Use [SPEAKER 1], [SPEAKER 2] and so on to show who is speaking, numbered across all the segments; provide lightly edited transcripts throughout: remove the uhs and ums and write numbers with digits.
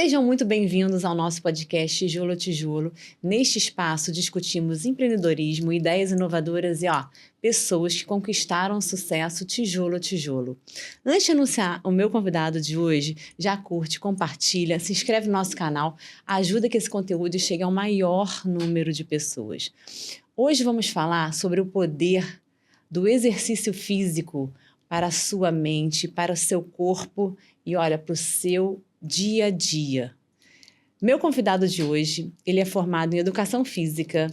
[SPEAKER 1] Sejam muito bem-vindos ao nosso podcast Tijolo a Tijolo. Neste espaço discutimos empreendedorismo, ideias inovadoras e pessoas que conquistaram sucesso tijolo a tijolo. Antes de anunciar o meu convidado de hoje, já curte, compartilha, se inscreve no nosso canal, ajuda que esse conteúdo chegue ao maior número de pessoas. Hoje vamos falar sobre o poder do exercício físico para a sua mente, para o seu corpo e, para o seu dia a dia. Meu convidado de hoje, ele é formado em educação física,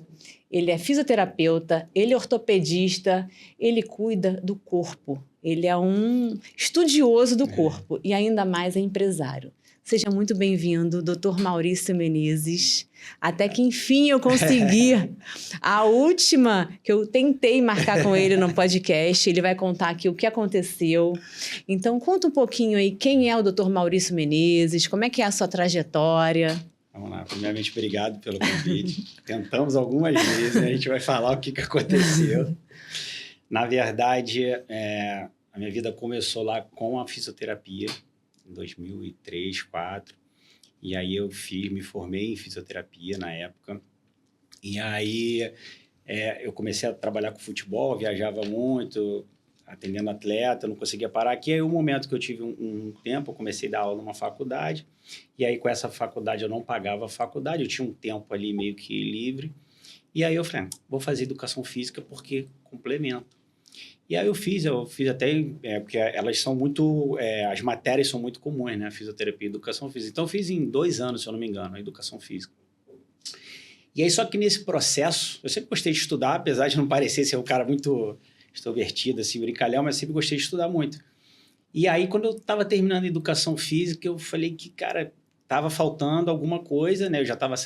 [SPEAKER 1] ele é fisioterapeuta, ele é ortopedista, ele cuida do corpo, ele é um estudioso do corpo e ainda mais é empresário. Seja muito bem-vindo, Dr. Maurício Menezes. Até que, enfim, eu consegui. A última que eu tentei marcar com ele no podcast, ele vai contar aqui o que aconteceu. Então, conta um pouquinho aí quem é o Dr. Maurício Menezes, como é que é a sua trajetória.
[SPEAKER 2] Vamos lá, primeiramente, obrigado pelo convite. Tentamos algumas vezes, né? A gente vai falar o que aconteceu. Na verdade, a minha vida começou lá com a fisioterapia, em 2003, 2004. E aí eu me formei em fisioterapia na época. E aí eu comecei a trabalhar com futebol, viajava muito, atendendo atleta, não conseguia parar. Aqui aí o momento que eu tive um tempo, eu comecei a dar aula numa faculdade. E aí com essa faculdade eu não pagava a faculdade, eu tinha um tempo ali meio que livre. E aí eu falei, vou fazer educação física porque complementa. E aí eu fiz até, porque elas são muito, as matérias são muito comuns, né? Fisioterapia e educação física. Então eu fiz em 2 anos, se eu não me engano, a educação física. E aí só que nesse processo, eu sempre gostei de estudar, apesar de não parecer ser um cara muito extrovertido, assim, brincalhão, mas sempre gostei de estudar muito. E aí quando eu estava terminando a educação física, eu falei que, cara, estava faltando alguma coisa, né? Eu já estava,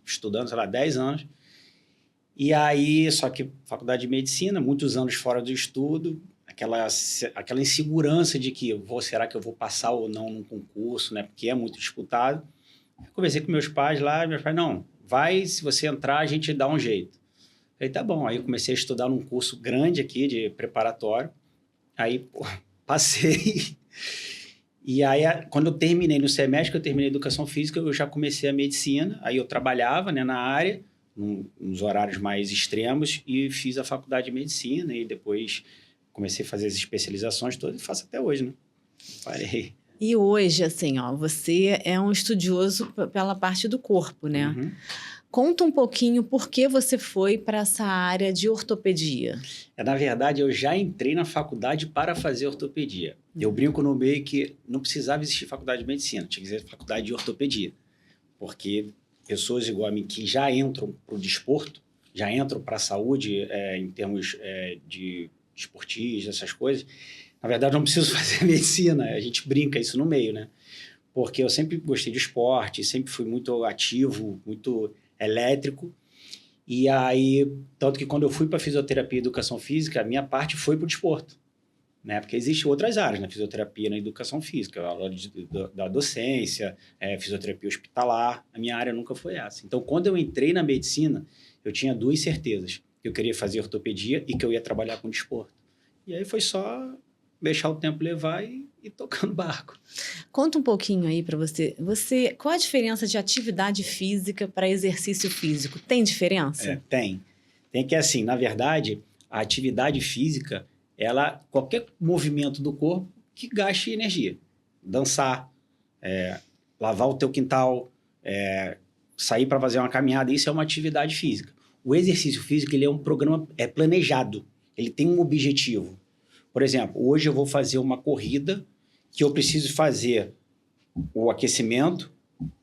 [SPEAKER 2] estudando, 10 anos. E aí, só que faculdade de medicina, muitos anos fora do estudo, aquela insegurança de que será que eu vou passar ou não num concurso, né? Porque é muito disputado. Eu conversei com meus pais lá, meus pais, não, vai, se você entrar, a gente dá um jeito. Eu falei, tá bom. Aí eu comecei a estudar num curso grande aqui, de preparatório. Aí, passei. E aí, quando eu terminei no semestre, que eu terminei educação física, eu já comecei a medicina. Aí eu trabalhava, né, na área, nos horários mais extremos, e fiz a faculdade de medicina e depois comecei a fazer as especializações todas e faço até hoje, né? Parei.
[SPEAKER 1] E hoje, assim, você é um estudioso pela parte do corpo, né?
[SPEAKER 2] Uhum.
[SPEAKER 1] Conta um pouquinho por que você foi para essa área de ortopedia.
[SPEAKER 2] Na verdade, eu já entrei na faculdade para fazer ortopedia. Eu brinco no meio que não precisava existir faculdade de medicina, tinha que ser faculdade de ortopedia, porque pessoas igual a mim que já entram para o desporto, já entram para a saúde em termos de esportistas, essas coisas, na verdade não preciso fazer medicina, a gente brinca isso no meio, né? Porque eu sempre gostei de esporte, sempre fui muito ativo, muito elétrico, e aí, tanto que quando eu fui para fisioterapia e educação física, a minha parte foi para o desporto. Né? Porque existem outras áreas na fisioterapia, na educação física, a aula da docência, fisioterapia hospitalar. A minha área nunca foi essa. Então, quando eu entrei na medicina, eu tinha 2 certezas. Que eu queria fazer ortopedia e que eu ia trabalhar com desporto. E aí foi só deixar o tempo levar e tocando barco.
[SPEAKER 1] Conta um pouquinho aí para você. Qual a diferença de atividade física para exercício físico? Tem diferença?
[SPEAKER 2] Tem. Tem que, assim, na verdade, a atividade física, qualquer movimento do corpo que gaste energia. Dançar, lavar o teu quintal, sair para fazer uma caminhada, isso é uma atividade física. O exercício físico, ele é um programa planejado, ele tem um objetivo. Por exemplo, hoje eu vou fazer uma corrida que eu preciso fazer o aquecimento,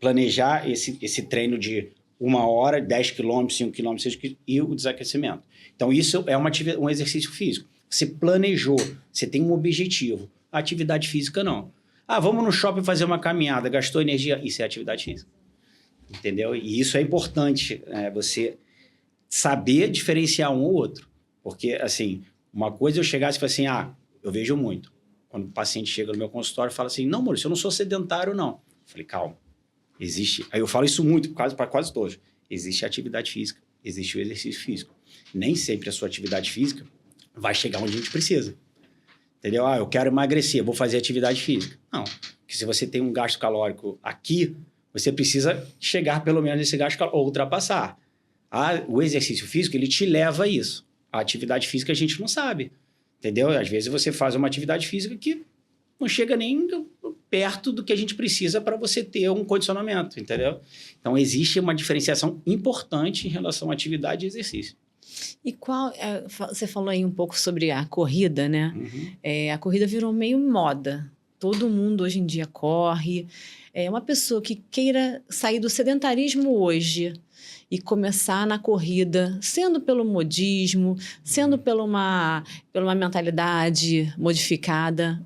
[SPEAKER 2] planejar esse treino de 1 hora, 10 km, 5 km, 6 km e o desaquecimento. Então, isso é um exercício físico. Você planejou, você tem um objetivo. A atividade física, não. Vamos no shopping fazer uma caminhada, gastou energia, isso é atividade física. Entendeu? E isso é importante, você saber diferenciar um ou outro. Porque, assim, uma coisa eu chegasse e falasse assim, eu vejo muito. Quando o paciente chega no meu consultório e fala assim, não, Maurício, eu não sou sedentário, não. Eu falei, calma, existe... Aí eu falo isso muito para quase todos. Existe a atividade física, existe o exercício físico. Nem sempre a sua atividade física vai chegar onde a gente precisa. Entendeu? Eu quero emagrecer, vou fazer atividade física. Não, porque se você tem um gasto calórico aqui, você precisa chegar pelo menos nesse gasto ou ultrapassar. O exercício físico, ele te leva a isso. A atividade física a gente não sabe, entendeu? Às vezes você faz uma atividade física que não chega nem perto do que a gente precisa para você ter um condicionamento, entendeu? Então, existe uma diferenciação importante em relação à atividade e exercício.
[SPEAKER 1] E você falou aí um pouco sobre a corrida, né?
[SPEAKER 2] Uhum.
[SPEAKER 1] A corrida virou meio moda. Todo mundo hoje em dia corre. Uma pessoa que queira sair do sedentarismo hoje e começar na corrida, sendo pelo modismo, sendo pela uma mentalidade modificada,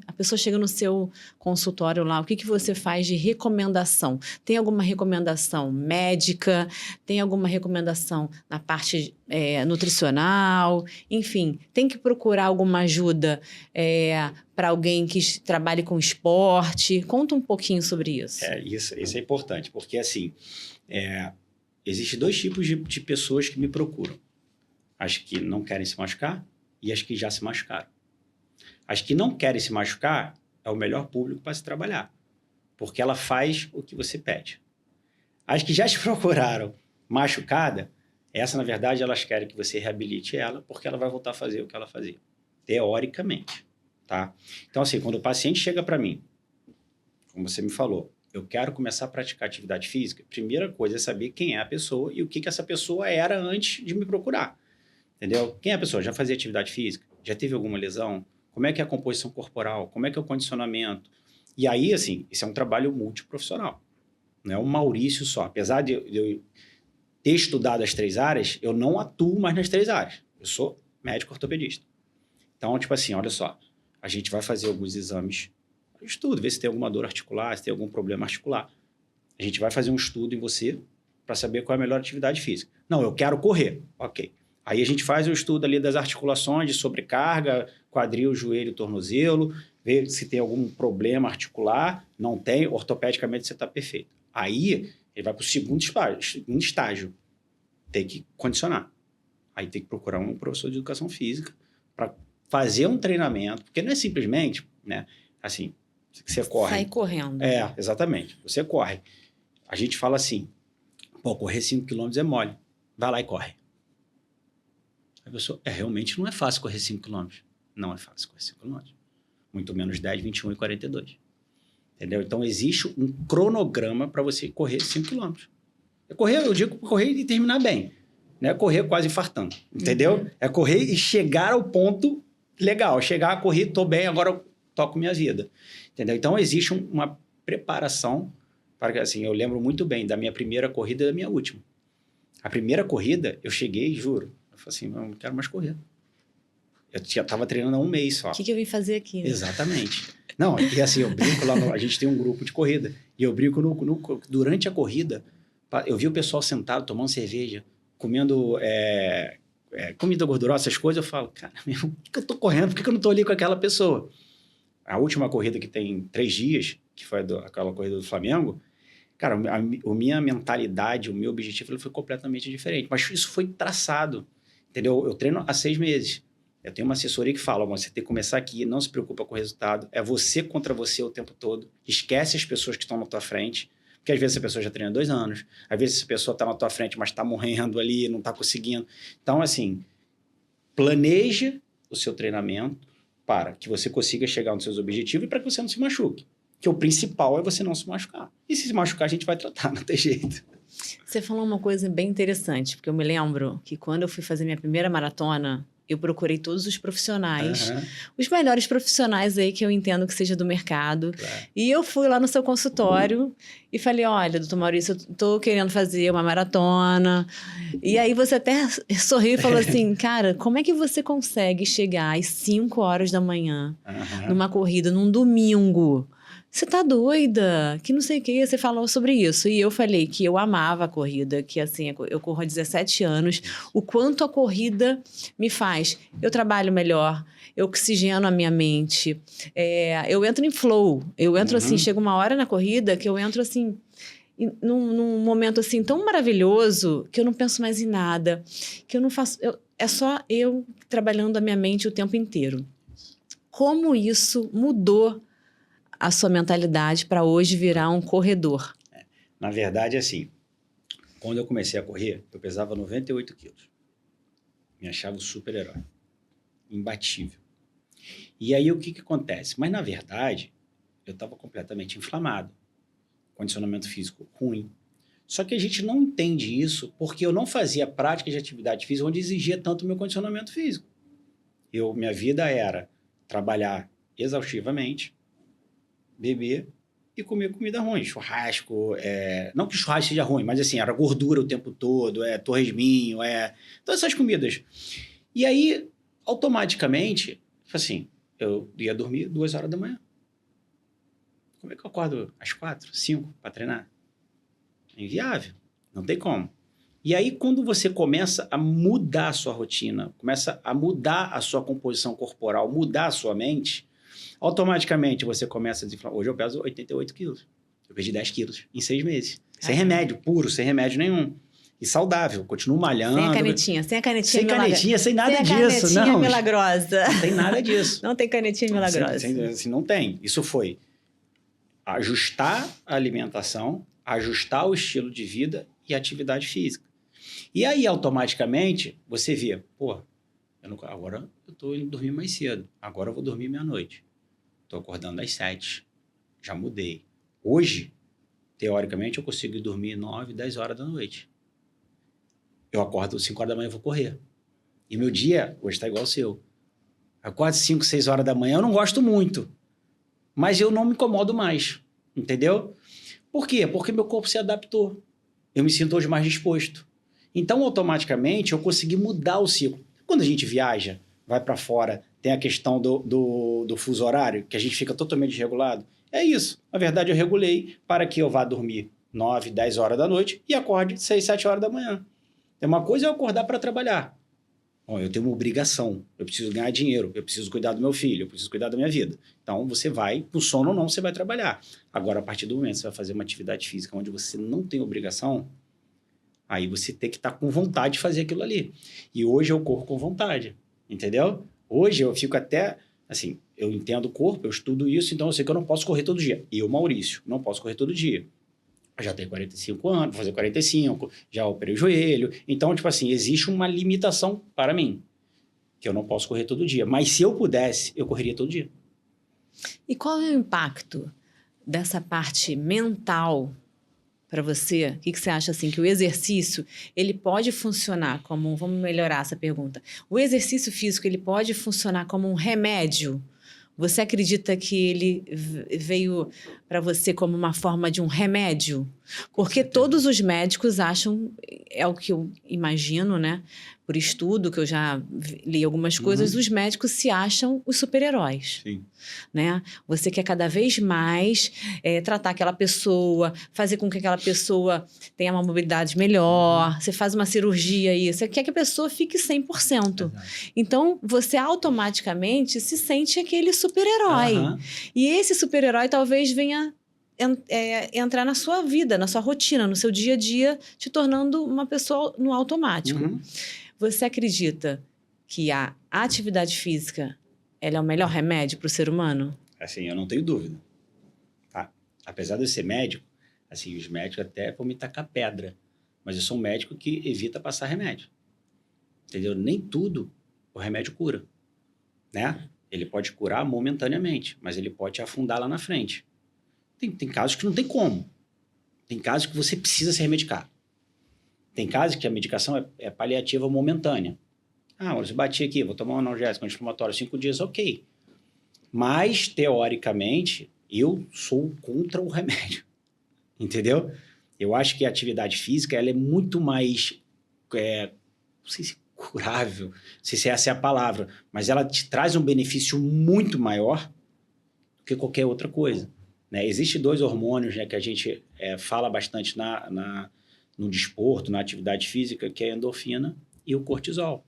[SPEAKER 1] a pessoa chega no seu consultório lá, o que você faz de recomendação? Tem alguma recomendação médica? Tem alguma recomendação na parte nutricional? Enfim, tem que procurar alguma ajuda para alguém que trabalhe com esporte? Conta um pouquinho sobre isso.
[SPEAKER 2] Isso é importante, porque assim, existem 2 tipos de pessoas que me procuram. As que não querem se machucar e as que já se machucaram. As que não querem se machucar é o melhor público para se trabalhar, porque ela faz o que você pede. As que já te procuraram machucada, essa, na verdade, elas querem que você reabilite ela, porque ela vai voltar a fazer o que ela fazia, teoricamente, tá? Então, assim, quando o paciente chega para mim, como você me falou, eu quero começar a praticar atividade física, a primeira coisa é saber quem é a pessoa e o que essa pessoa era antes de me procurar, entendeu? Quem é a pessoa? Já fazia atividade física? Já teve alguma lesão? Como é que é a composição corporal? Como é que é o condicionamento? E aí, assim, isso é um trabalho multiprofissional. Não é um Maurício só. Apesar de eu ter estudado as 3 áreas, eu não atuo mais nas 3 áreas. Eu sou médico ortopedista. Então, tipo assim, olha só, a gente vai fazer alguns exames, estudo, ver se tem alguma dor articular, se tem algum problema articular. A gente vai fazer um estudo em você para saber qual é a melhor atividade física. Não, eu quero correr. Ok. Aí a gente faz o estudo ali das articulações, de sobrecarga, quadril, joelho, tornozelo, ver se tem algum problema articular. Não tem, ortopedicamente você está perfeito. Aí ele vai para o segundo estágio. Tem que condicionar. Aí tem que procurar um professor de educação física para fazer um treinamento, porque não é simplesmente, né, assim, você corre.
[SPEAKER 1] Sai correndo.
[SPEAKER 2] Exatamente. Você corre. A gente fala assim, correr 5 km é mole. Vai lá e corre. A pessoa, realmente não é fácil correr 5 km. Não é fácil correr 5 km. Muito menos 10, 21 e 42. Entendeu? Então, existe um cronograma para você correr 5 km. Eu digo correr e terminar bem. Não é correr quase infartando. Entendeu? Uhum. É correr e chegar ao ponto legal. Chegar a correr, estou bem, agora eu toco minha vida. Entendeu? Então, existe uma preparação para que, assim, eu lembro muito bem da minha primeira corrida e da minha última. A primeira corrida, eu cheguei, juro, eu falei assim, não quero mais correr. Eu já estava treinando há 1 mês só.
[SPEAKER 1] O que eu vim fazer aqui? Né?
[SPEAKER 2] Exatamente. Não, e assim, eu brinco lá, a gente tem um grupo de corrida, e eu brinco durante a corrida, eu vi o pessoal sentado, tomando cerveja, comendo comida gordurosa, essas coisas, eu falo, cara, por que eu tô correndo? Por que eu não tô ali com aquela pessoa? A última corrida que tem 3 dias, que foi aquela corrida do Flamengo, cara, a minha mentalidade, o meu objetivo foi completamente diferente. Mas isso foi traçado, entendeu? Eu treino há 6 meses. Eu tenho uma assessoria que fala, você tem que começar aqui, não se preocupa com o resultado. É você contra você o tempo todo. Esquece as pessoas que estão na tua frente. Porque às vezes essa pessoa já treina 2 anos. Às vezes essa pessoa está na tua frente, mas está morrendo ali, não está conseguindo. Então, assim, planeje o seu treinamento para que você consiga chegar nos seus objetivos e para que você não se machuque. Que o principal é você não se machucar. E se machucar, a gente vai tratar, não tem jeito.
[SPEAKER 1] Você falou uma coisa bem interessante, porque eu me lembro que quando eu fui fazer minha primeira maratona, eu procurei todos os profissionais, os melhores profissionais aí que eu entendo que seja do mercado.
[SPEAKER 2] Claro.
[SPEAKER 1] E eu fui lá no seu consultório e falei, olha, doutor Maurício, eu tô querendo fazer uma maratona. E aí você até sorriu e falou assim, cara, como é que você consegue chegar às 5 horas da manhã numa corrida, num domingo? Você tá doida? Que não sei o que, você falou sobre isso. E eu falei que eu amava a corrida, que assim, eu corro há 17 anos. O quanto a corrida me faz. Eu trabalho melhor, eu oxigeno a minha mente. Eu entro em flow. Eu entro assim, chega uma hora na corrida que eu entro assim, num momento assim tão maravilhoso que eu não penso mais em nada. Que eu não faço... é só eu trabalhando a minha mente o tempo inteiro. Como isso mudou a sua mentalidade para hoje virar um corredor?
[SPEAKER 2] Na verdade, assim, quando eu comecei a correr, eu pesava 98 quilos. Me achava o super-herói. Imbatível. E aí, o que acontece? Mas, na verdade, eu estava completamente inflamado. Condicionamento físico ruim. Só que a gente não entende isso porque eu não fazia prática de atividade física onde exigia tanto o meu condicionamento físico. Minha vida era trabalhar exaustivamente, beber e comer comida ruim. Churrasco, não que churrasco seja ruim, mas assim, era gordura o tempo todo, torresminho, todas essas comidas. E aí, automaticamente, assim, eu ia dormir 2 horas da manhã. Como é que eu acordo às 4, 5 para treinar? É inviável, não tem como. E aí, quando você começa a mudar a sua rotina, começa a mudar a sua composição corporal, mudar a sua mente, automaticamente você começa a desinflamar. Hoje eu peso 88 quilos. Eu perdi 10 quilos em 6 meses. Sem remédio, puro, sem remédio nenhum. E saudável, continuo malhando.
[SPEAKER 1] Sem a canetinha
[SPEAKER 2] sem canetinha, sem nada disso.
[SPEAKER 1] Sem a canetinha milagrosa.
[SPEAKER 2] Não tem nada disso.
[SPEAKER 1] Não tem canetinha milagrosa.
[SPEAKER 2] Assim, não tem. Isso foi ajustar a alimentação, ajustar o estilo de vida e a atividade física. E aí, automaticamente, você vê, agora eu estou indo dormir mais cedo, agora eu vou dormir meia-noite. Estou acordando às 7, já mudei. Hoje, teoricamente, eu consigo dormir 9, 10 horas da noite. Eu acordo às 5 horas da manhã e vou correr. E meu dia hoje está igual ao seu. Acordo às 5, 6 horas da manhã, eu não gosto muito, mas eu não me incomodo mais, entendeu? Por quê? Porque meu corpo se adaptou. Eu me sinto hoje mais disposto. Então, automaticamente, eu consegui mudar o ciclo. Quando a gente viaja, vai para fora, tem a questão do fuso horário, que a gente fica totalmente desregulado. É isso. Na verdade, eu regulei para que eu vá dormir 9, 10 horas da noite e acorde 6, 7 horas da manhã. Uma coisa é eu acordar para trabalhar. Eu tenho uma obrigação. Eu preciso ganhar dinheiro. Eu preciso cuidar do meu filho. Eu preciso cuidar da minha vida. Então, você vai, por sono ou não, você vai trabalhar. Agora, a partir do momento que você vai fazer uma atividade física onde você não tem obrigação, aí você tem que estar com vontade de fazer aquilo ali. E hoje eu corro com vontade, entendeu? Hoje eu fico até, assim, eu entendo o corpo, eu estudo isso, então eu sei que eu não posso correr todo dia. Eu, Maurício, não posso correr todo dia. Eu já tenho 45 anos, vou fazer 45, já operei o joelho. Então, tipo assim, existe uma limitação para mim, que eu não posso correr todo dia. Mas se eu pudesse, eu correria todo dia.
[SPEAKER 1] E qual é o impacto dessa parte mental para você? O que você acha assim, que o exercício, ele pode funcionar como, vamos melhorar essa pergunta, o exercício físico, ele pode funcionar como um remédio? Você acredita que ele veio para você como uma forma de um remédio? Porque todos os médicos acham, é o que eu imagino, né? Por estudo, que eu já li algumas coisas, os médicos se acham os super-heróis.
[SPEAKER 2] Sim.
[SPEAKER 1] Né? Você quer cada vez mais tratar aquela pessoa, fazer com que aquela pessoa tenha uma mobilidade melhor, você faz uma cirurgia aí, você quer que a pessoa fique 100%. Então, você automaticamente se sente aquele super-herói. E esse super-herói talvez venha entrar na sua vida, na sua rotina, no seu dia a dia, te tornando uma pessoa no automático. Você acredita que a atividade física ela é o melhor remédio para o ser humano?
[SPEAKER 2] Assim, eu não tenho dúvida. Tá? Apesar de eu ser médico, assim, os médicos até vão me tacar pedra, mas eu sou um médico que evita passar remédio. Entendeu? Nem tudo o remédio cura, né? Ele pode curar momentaneamente, mas ele pode te afundar lá na frente. Tem casos que não tem como. Tem casos que você precisa se remedicar. Tem casos que a medicação é paliativa momentânea. Você bati aqui, vou tomar um analgésico anti-inflamatório 5 dias, ok. Mas, teoricamente, eu sou contra o remédio. Entendeu? Eu acho que a atividade física ela é muito mais, não sei se curável, não sei se essa é a palavra, mas ela te traz um benefício muito maior do que qualquer outra coisa. Né? Existem 2 hormônios, né, que a gente fala bastante no desporto, na atividade física, que é a endorfina e o cortisol.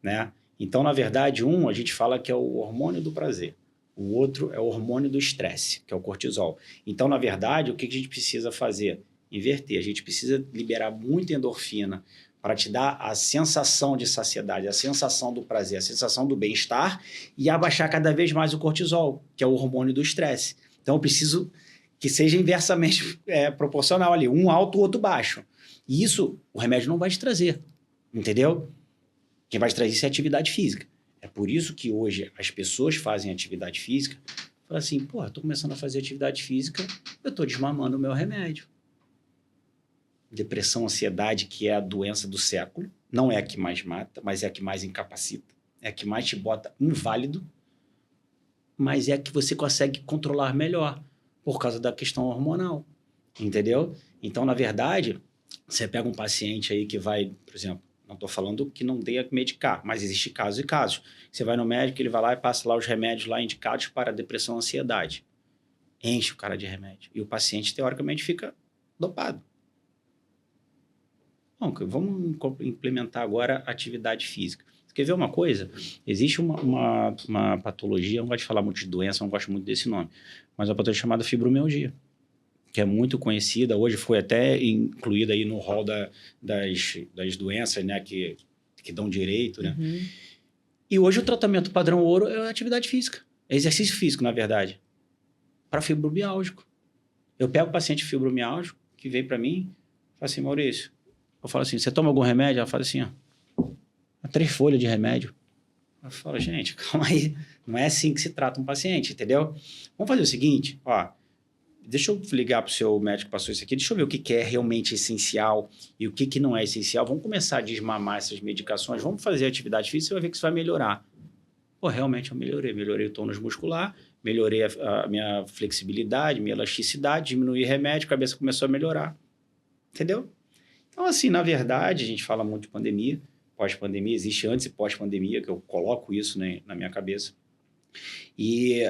[SPEAKER 2] Né? Então, na verdade, a gente fala que é o hormônio do prazer. O outro é o hormônio do estresse, que é o cortisol. Então, na verdade, o que a gente precisa fazer? Inverter. A gente precisa liberar muita endorfina para te dar a sensação de saciedade, a sensação do prazer, a sensação do bem-estar e abaixar cada vez mais o cortisol, que é o hormônio do estresse. Então, eu preciso que seja inversamente proporcional ali. Um alto, o outro baixo. E isso, o remédio não vai te trazer. Entendeu? Quem vai te trazer isso é atividade física. É por isso que hoje as pessoas fazem atividade física. Falam assim, pô, eu tô começando a fazer atividade física, eu tô desmamando o meu remédio. Depressão, ansiedade, que é a doença do século, não é a que mais mata, mas é a que mais incapacita. É a que mais te bota inválido, mas é a que você consegue controlar melhor, por causa da questão hormonal. Entendeu? Então, na verdade, você pega um paciente aí que vai, por exemplo, não estou falando que não tenha que medicar, mas existe casos e casos. Você vai no médico, ele vai lá e passa lá os remédios lá indicados para depressão e ansiedade. Enche o cara de remédio. E o paciente, teoricamente, fica dopado. Bom, vamos implementar agora atividade física. Você quer ver uma coisa? Existe uma patologia, não gosto de falar muito de doença, não gosto muito desse nome, mas uma patologia chamada fibromialgia, que é muito conhecida, hoje foi até incluída aí no rol das doenças, né, que dão direito, né?
[SPEAKER 1] Uhum.
[SPEAKER 2] E hoje o tratamento padrão ouro é atividade física, é exercício físico, na verdade, para fibromialgico. Eu pego o paciente fibromialgico que vem para mim, falo assim, Maurício, eu falo assim, você toma algum remédio? Ela fala assim, ó, 3 folhas de remédio. Eu falo, gente, calma aí, não é assim que se trata um paciente, entendeu? Vamos fazer o seguinte, ó, deixa eu ligar para o seu médico que passou isso aqui, deixa eu ver o que é realmente essencial e o que não é essencial. Vamos começar a desmamar essas medicações, vamos fazer atividade física, você vai ver que isso vai melhorar. Pô, realmente eu melhorei o tônus muscular, melhorei a minha flexibilidade, minha elasticidade, diminuí remédio, a cabeça começou a melhorar. Entendeu? Então, assim, na verdade, a gente fala muito de pandemia, pós-pandemia, existe antes e pós-pandemia, que eu coloco isso, né, na minha cabeça. E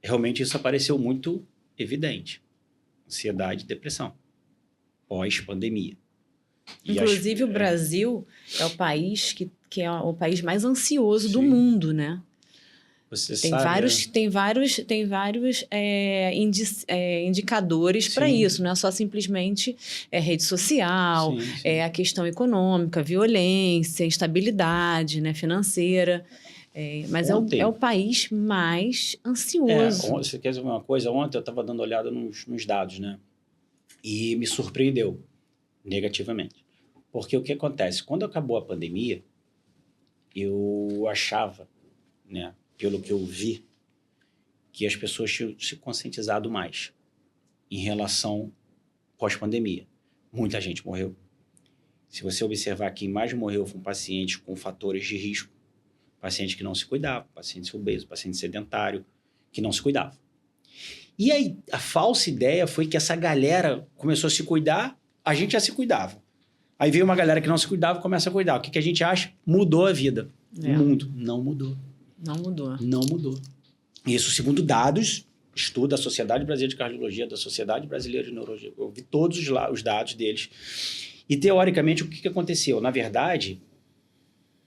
[SPEAKER 2] realmente isso apareceu muito evidente. Ansiedade e depressão. Pós-pandemia.
[SPEAKER 1] Inclusive, o Brasil é o país que é o país mais ansioso do mundo, né?
[SPEAKER 2] Você
[SPEAKER 1] Tem
[SPEAKER 2] sabe,
[SPEAKER 1] vários indicadores para isso, não é só simplesmente rede social,
[SPEAKER 2] sim.
[SPEAKER 1] a questão econômica, violência, instabilidade, né, financeira. Mas
[SPEAKER 2] Ontem,
[SPEAKER 1] é o país mais ansioso.
[SPEAKER 2] você quer dizer uma coisa? Ontem eu estava dando olhada nos dados, né? E me surpreendeu negativamente. Porque o que acontece? Quando acabou a pandemia, eu achava, né, pelo que eu vi, que as pessoas tinham se conscientizado mais em relação pós-pandemia. Muita gente morreu. Se você observar, quem mais morreu foi um paciente com fatores de risco, paciente que não se cuidava, paciente obeso, paciente sedentário, que não se cuidava. E aí, a falsa ideia foi que essa galera começou a se cuidar, a gente já se cuidava. Aí veio uma galera que não se cuidava e começa a cuidar. O que a gente acha? Mudou a vida. O mundo não mudou.
[SPEAKER 1] Não mudou.
[SPEAKER 2] Não mudou. Isso segundo dados, estudo da Sociedade Brasileira de Cardiologia, da Sociedade Brasileira de Neurologia. Eu vi todos os dados deles. E, teoricamente, o que aconteceu? Na verdade,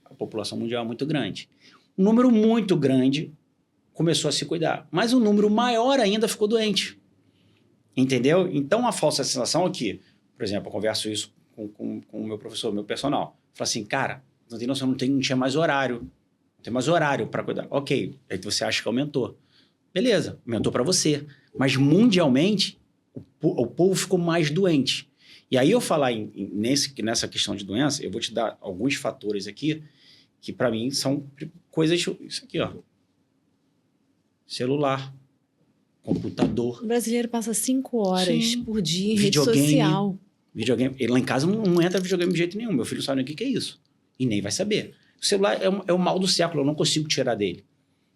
[SPEAKER 2] a população mundial é muito grande. Um número muito grande começou a se cuidar, mas um número maior ainda ficou doente. Entendeu? Então, a falsa sensação aqui, por exemplo, eu converso isso com o meu professor, meu personal. Fala assim, cara, não tem noção, não tinha mais horário. Não tem mais horário para cuidar. Ok, aí você acha que aumentou. Beleza, aumentou para você. Mas mundialmente, o povo ficou mais doente. E aí eu falar nessa questão de doença, eu vou te dar alguns fatores aqui que para mim são coisas... Isso aqui, ó. Celular, computador.
[SPEAKER 1] O brasileiro passa 5 horas por dia em rede
[SPEAKER 2] Videogame.
[SPEAKER 1] social.
[SPEAKER 2] Videogame. Ele lá em casa não entra videogame de jeito nenhum. Meu filho sabe o que é isso. E nem vai saber. O celular é o mal do século. Eu não consigo tirar dele.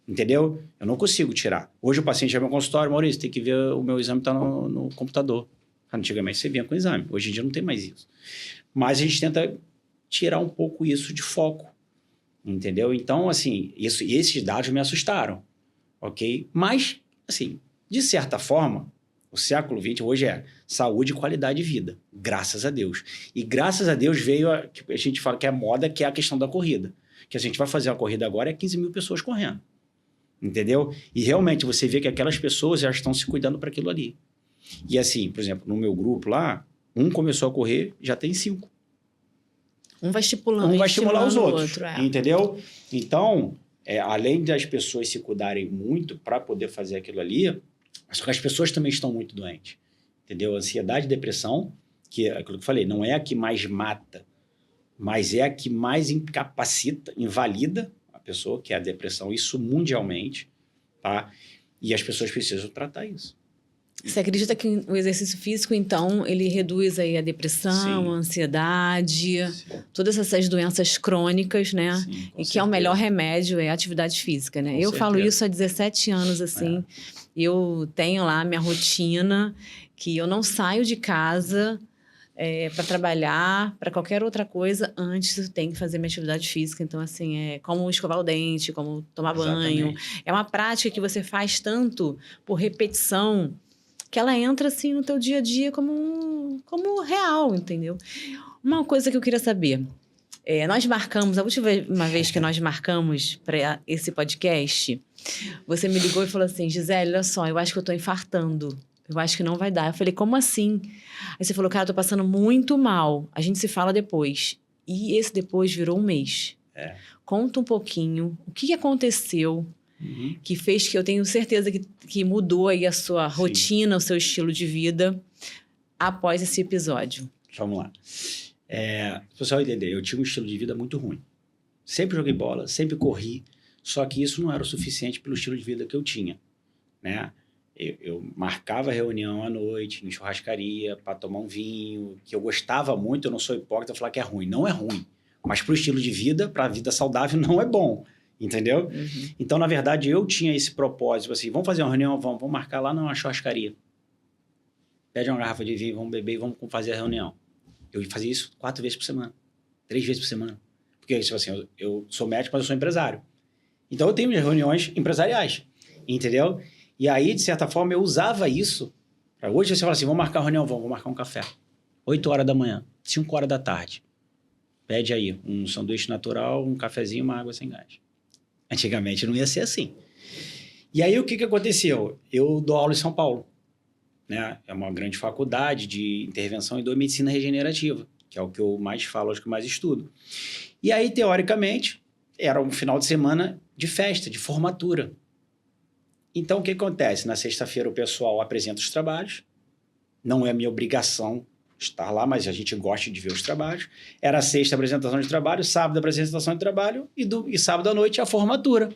[SPEAKER 2] Entendeu? Eu não consigo tirar. Hoje o paciente vai ao meu consultório, Maurício, tem que ver o meu exame está no computador. Antigamente você vinha com o exame. Hoje em dia não tem mais isso. Mas a gente tenta tirar um pouco isso de foco. Entendeu? Então, assim, esses dados me assustaram. Ok? Mas, assim, de certa forma, o século XX hoje é saúde e qualidade de vida. Graças a Deus. E graças a Deus veio a gente fala que é moda, que é a questão da corrida. Que a gente vai fazer uma corrida agora, é 15 mil pessoas correndo. Entendeu? E realmente você vê que aquelas pessoas já estão se cuidando para aquilo ali. E assim, por exemplo, no meu grupo lá, um começou a correr, já tem 5.
[SPEAKER 1] Um vai estimulando,
[SPEAKER 2] um vai estimular os outros.
[SPEAKER 1] outro,
[SPEAKER 2] Entendeu? Então, além das pessoas se cuidarem muito para poder fazer aquilo ali, Só que as pessoas também estão muito doentes, entendeu? Ansiedade e depressão, que é aquilo que eu falei, não é a que mais mata, mas é a que mais incapacita, invalida a pessoa, que é a depressão, isso mundialmente, tá? E as pessoas precisam tratar isso.
[SPEAKER 1] Você acredita que o exercício físico, então, ele reduz aí a depressão,
[SPEAKER 2] Sim.
[SPEAKER 1] a ansiedade,
[SPEAKER 2] Sim.
[SPEAKER 1] todas essas doenças crônicas, né?
[SPEAKER 2] Sim, com
[SPEAKER 1] E que é
[SPEAKER 2] certeza.
[SPEAKER 1] o melhor remédio é a atividade física, né?
[SPEAKER 2] Com
[SPEAKER 1] Eu falo
[SPEAKER 2] certeza.
[SPEAKER 1] isso há 17 anos, assim. Eu tenho lá minha rotina, que eu não saio de casa para trabalhar, para qualquer outra coisa, antes eu tenho que fazer minha atividade física. Então, assim, é como escovar o dente, como tomar banho.
[SPEAKER 2] Exatamente.
[SPEAKER 1] É uma prática que você faz tanto por repetição, que ela entra, assim, no teu dia a dia como real, entendeu? Uma coisa que eu queria saber. Nós marcamos, a última vez que nós marcamos para esse podcast, você me ligou e falou assim, Gisele, olha só, eu acho que eu tô infartando. Eu acho que não vai dar. Eu falei, como assim? Aí você falou, cara, eu tô passando muito mal. A gente se fala depois. E esse depois virou um mês. Conta um pouquinho, o que aconteceu que fez que eu tenho certeza que mudou aí a sua rotina, o seu estilo de vida após esse episódio.
[SPEAKER 2] Vamos lá. Para o pessoal entender, eu tinha um estilo de vida muito ruim. Sempre joguei bola, sempre corri, só que isso não era o suficiente pelo estilo de vida que eu tinha, né? Eu marcava reunião à noite, em churrascaria, para tomar um vinho, que eu gostava muito, eu não sou hipócrita falar que é ruim. Não é ruim, mas para o estilo de vida, para a vida saudável, não é bom, entendeu? Então, na verdade, eu tinha esse propósito, assim, vamos fazer uma reunião, vamos marcar lá numa churrascaria. Pede uma garrafa de vinho, vamos beber e vamos fazer a reunião. Eu fazia isso 4 vezes por semana, 3 vezes por semana. Porque, tipo assim, eu sou médico, mas eu sou empresário. Então, eu tenho minhas reuniões empresariais, entendeu? E aí, de certa forma, eu usava isso. Hoje você fala assim, vamos marcar uma reunião, vamos marcar um café. 8 horas da manhã, 5 horas da tarde. Pede aí um sanduíche natural, um cafezinho, uma água sem gás. Antigamente não ia ser assim. E aí, o que aconteceu? Eu dou aula em São Paulo, né? É uma grande faculdade de intervenção e dou medicina regenerativa, que é o que eu mais falo, acho que eu mais estudo. E aí, teoricamente, era um final de semana de festa, de formatura. Então, o que acontece? Na sexta-feira, o pessoal apresenta os trabalhos. Não é minha obrigação estar lá, mas a gente gosta de ver os trabalhos. Era sexta a apresentação de trabalho, sábado a apresentação de trabalho e sábado à noite a formatura.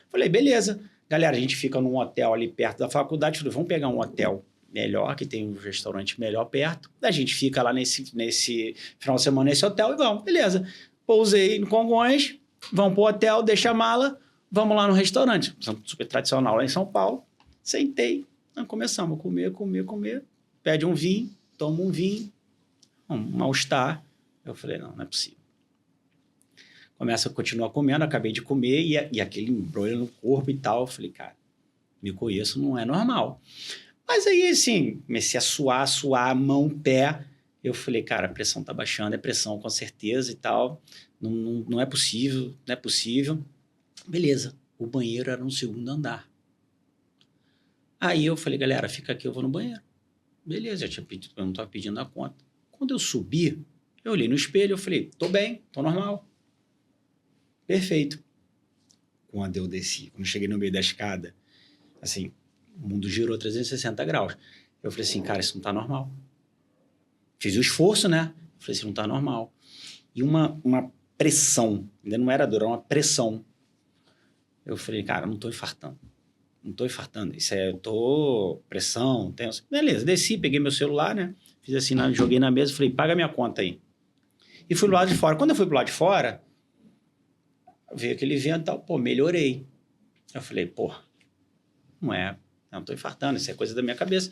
[SPEAKER 2] Falei, beleza. Galera, a gente fica num hotel ali perto da faculdade. Falei, vamos pegar um hotel melhor, que tem um restaurante melhor perto. A gente fica lá nesse final de semana nesse hotel e vamos. Beleza. Pousei no Congonhas, vamos pro hotel, deixa a mala, vamos lá no restaurante. Super tradicional lá em São Paulo. Sentei, começamos a comer. Pede um vinho, toma um vinho, um mal-estar. Eu falei, não é possível. Começa a continuar comendo, acabei de comer e aquele embrulho no corpo e tal. Eu falei, cara, me conheço, não é normal. Mas aí, assim, comecei a suar, mão, pé. Eu falei, cara, a pressão tá baixando, é pressão com certeza e tal. Não é possível, não é possível. Beleza, o banheiro era no 2º andar. Aí eu falei, galera, fica aqui, eu vou no banheiro. Beleza, eu não estava pedindo a conta. Quando eu subi, eu olhei no espelho, eu falei, tô bem, tô normal. Perfeito. Quando eu desci, quando eu cheguei no meio da escada, assim, o mundo girou 360 graus. Eu falei assim, cara, isso não tá normal. Fiz o esforço, né? Eu falei, isso não tá normal. E uma pressão, ainda não era dor, era uma pressão. Eu falei, cara, não tô infartando. Isso eu tô pressão, tenso. Beleza, desci, peguei meu celular, né? Fiz assim, joguei na mesa, falei, paga minha conta aí. E fui pro lado de fora. Quando eu fui pro lado de fora, veio aquele vento e tal, pô, melhorei. Eu falei, pô, não tô infartando, isso é coisa da minha cabeça.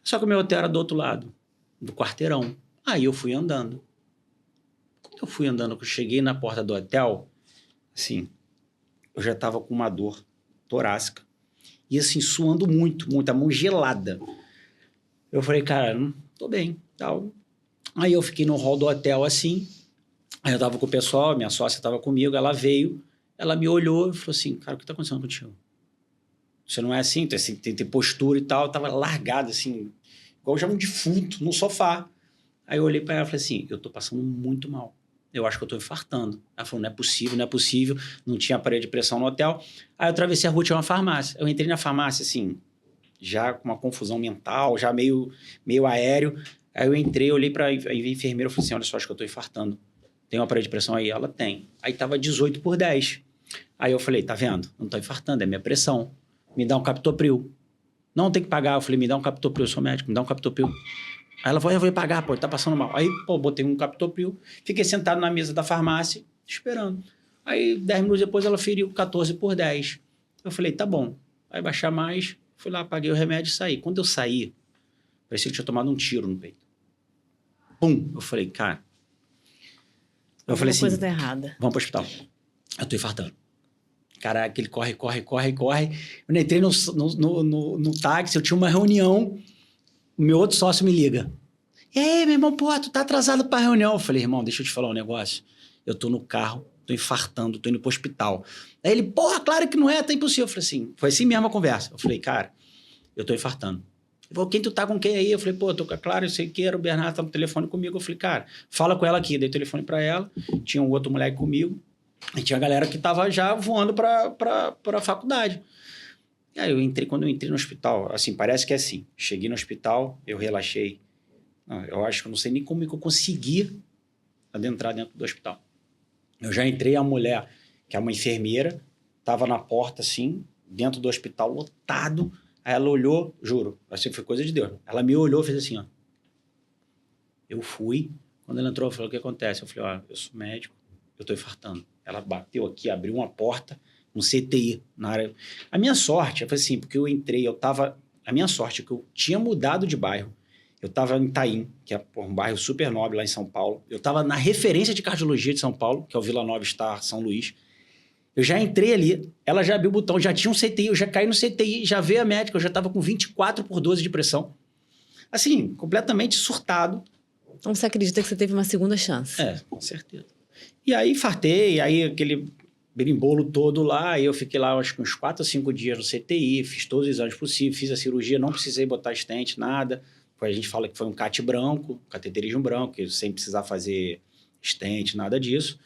[SPEAKER 2] Só que o meu hotel era do outro lado, do quarteirão. Aí eu fui andando. Quando eu fui andando, que eu cheguei na porta do hotel, assim, eu já tava com uma dor torácica. E assim, suando muito, a mão gelada. Eu falei, cara, tô bem, tal. Aí eu fiquei no hall do hotel, assim. Aí eu tava com o pessoal, minha sócia tava comigo, ela veio, ela me olhou e falou assim, cara, o que tá acontecendo contigo? Você não é assim, tem postura e tal. Eu tava largado, assim, igual já um defunto, no sofá. Aí eu olhei pra ela e falei assim, eu tô passando muito mal. Eu acho que eu tô infartando. Ela falou, não é possível. Não tinha aparelho de pressão no hotel. Aí eu atravessei a rua, tinha uma farmácia. Eu entrei na farmácia, assim, já com uma confusão mental, já meio aéreo. Aí eu entrei, olhei para a enfermeira e falei assim, olha só, acho que eu tô infartando. Tem uma aparelho de pressão aí? Ela tem. Aí tava 18/10. Aí eu falei, tá vendo? Não tô infartando, é minha pressão. Me dá um captopril. Não, tem que pagar. Eu falei, me dá um captopril, eu sou médico, me dá um captopril. Aí ela falou, eu vou pagar, pô, tá passando mal. Aí, pô, botei um captopril, fiquei sentado na mesa da farmácia, esperando. Aí, 10 minutos depois, ela feriu 14/10. Eu falei, tá bom. Aí, baixar mais, fui lá, paguei o remédio e saí. Quando eu saí, parecia que eu tinha tomado um tiro no peito. Pum! Eu falei, cara... Eu falei assim,
[SPEAKER 1] coisa tá errada.
[SPEAKER 2] Vamos pro hospital. Eu tô infartando. Caraca, ele corre. Eu entrei no táxi, eu tinha uma reunião, o meu outro sócio me liga. E aí, meu irmão, pô, tu tá atrasado pra reunião. Eu falei, irmão, deixa eu te falar um negócio. Eu tô no carro, tô infartando, tô indo pro hospital. Aí ele, porra, claro que não é, tá impossível. Eu falei assim, foi assim mesmo a conversa. Eu falei, cara, eu tô infartando. Ele falou, quem tu tá com quem aí? Eu falei, pô, eu tô com a Clara, eu sei que era o Bernardo, tá no telefone comigo. Eu falei, cara, fala com ela aqui. Dei o telefone pra ela, tinha um outro moleque comigo, e tinha a galera que tava já voando pra faculdade. E aí, quando eu entrei no hospital, assim, parece que é assim, cheguei no hospital, eu relaxei. Não, eu acho que eu não sei nem como é que eu consegui adentrar dentro do hospital. Eu já entrei, a mulher, que é uma enfermeira, tava na porta, assim, dentro do hospital, lotado. Aí ela olhou, juro, assim, foi coisa de Deus. Ela me olhou e fez assim, ó. Eu fui, quando ela entrou, ela falou, o que acontece? Eu falei, ó, eu sou médico, eu tô infartando. Ela bateu aqui, abriu uma porta, um CTI na área. A minha sorte, foi assim, porque eu entrei, a minha sorte é que eu tinha mudado de bairro. Eu tava em Itaim, que é um bairro super nobre lá em São Paulo. Eu tava na referência de cardiologia de São Paulo, que é o Vila Nova Star São Luís. Eu já entrei ali, ela já abriu o botão, já tinha um CTI, eu já caí no CTI, já veio a médica, eu já estava com 24/12 de pressão. Assim, completamente surtado.
[SPEAKER 1] Então você acredita que você teve uma segunda chance?
[SPEAKER 2] É, com certeza. E aí infartei, aí aquele berimbolo todo lá, aí eu fiquei lá acho que uns 4 ou 5 dias no CTI, fiz todos os exames possíveis, fiz a cirurgia, não precisei botar stent, nada. A gente fala que foi um CAT branco, cateterismo branco, sem precisar fazer stent, nada disso.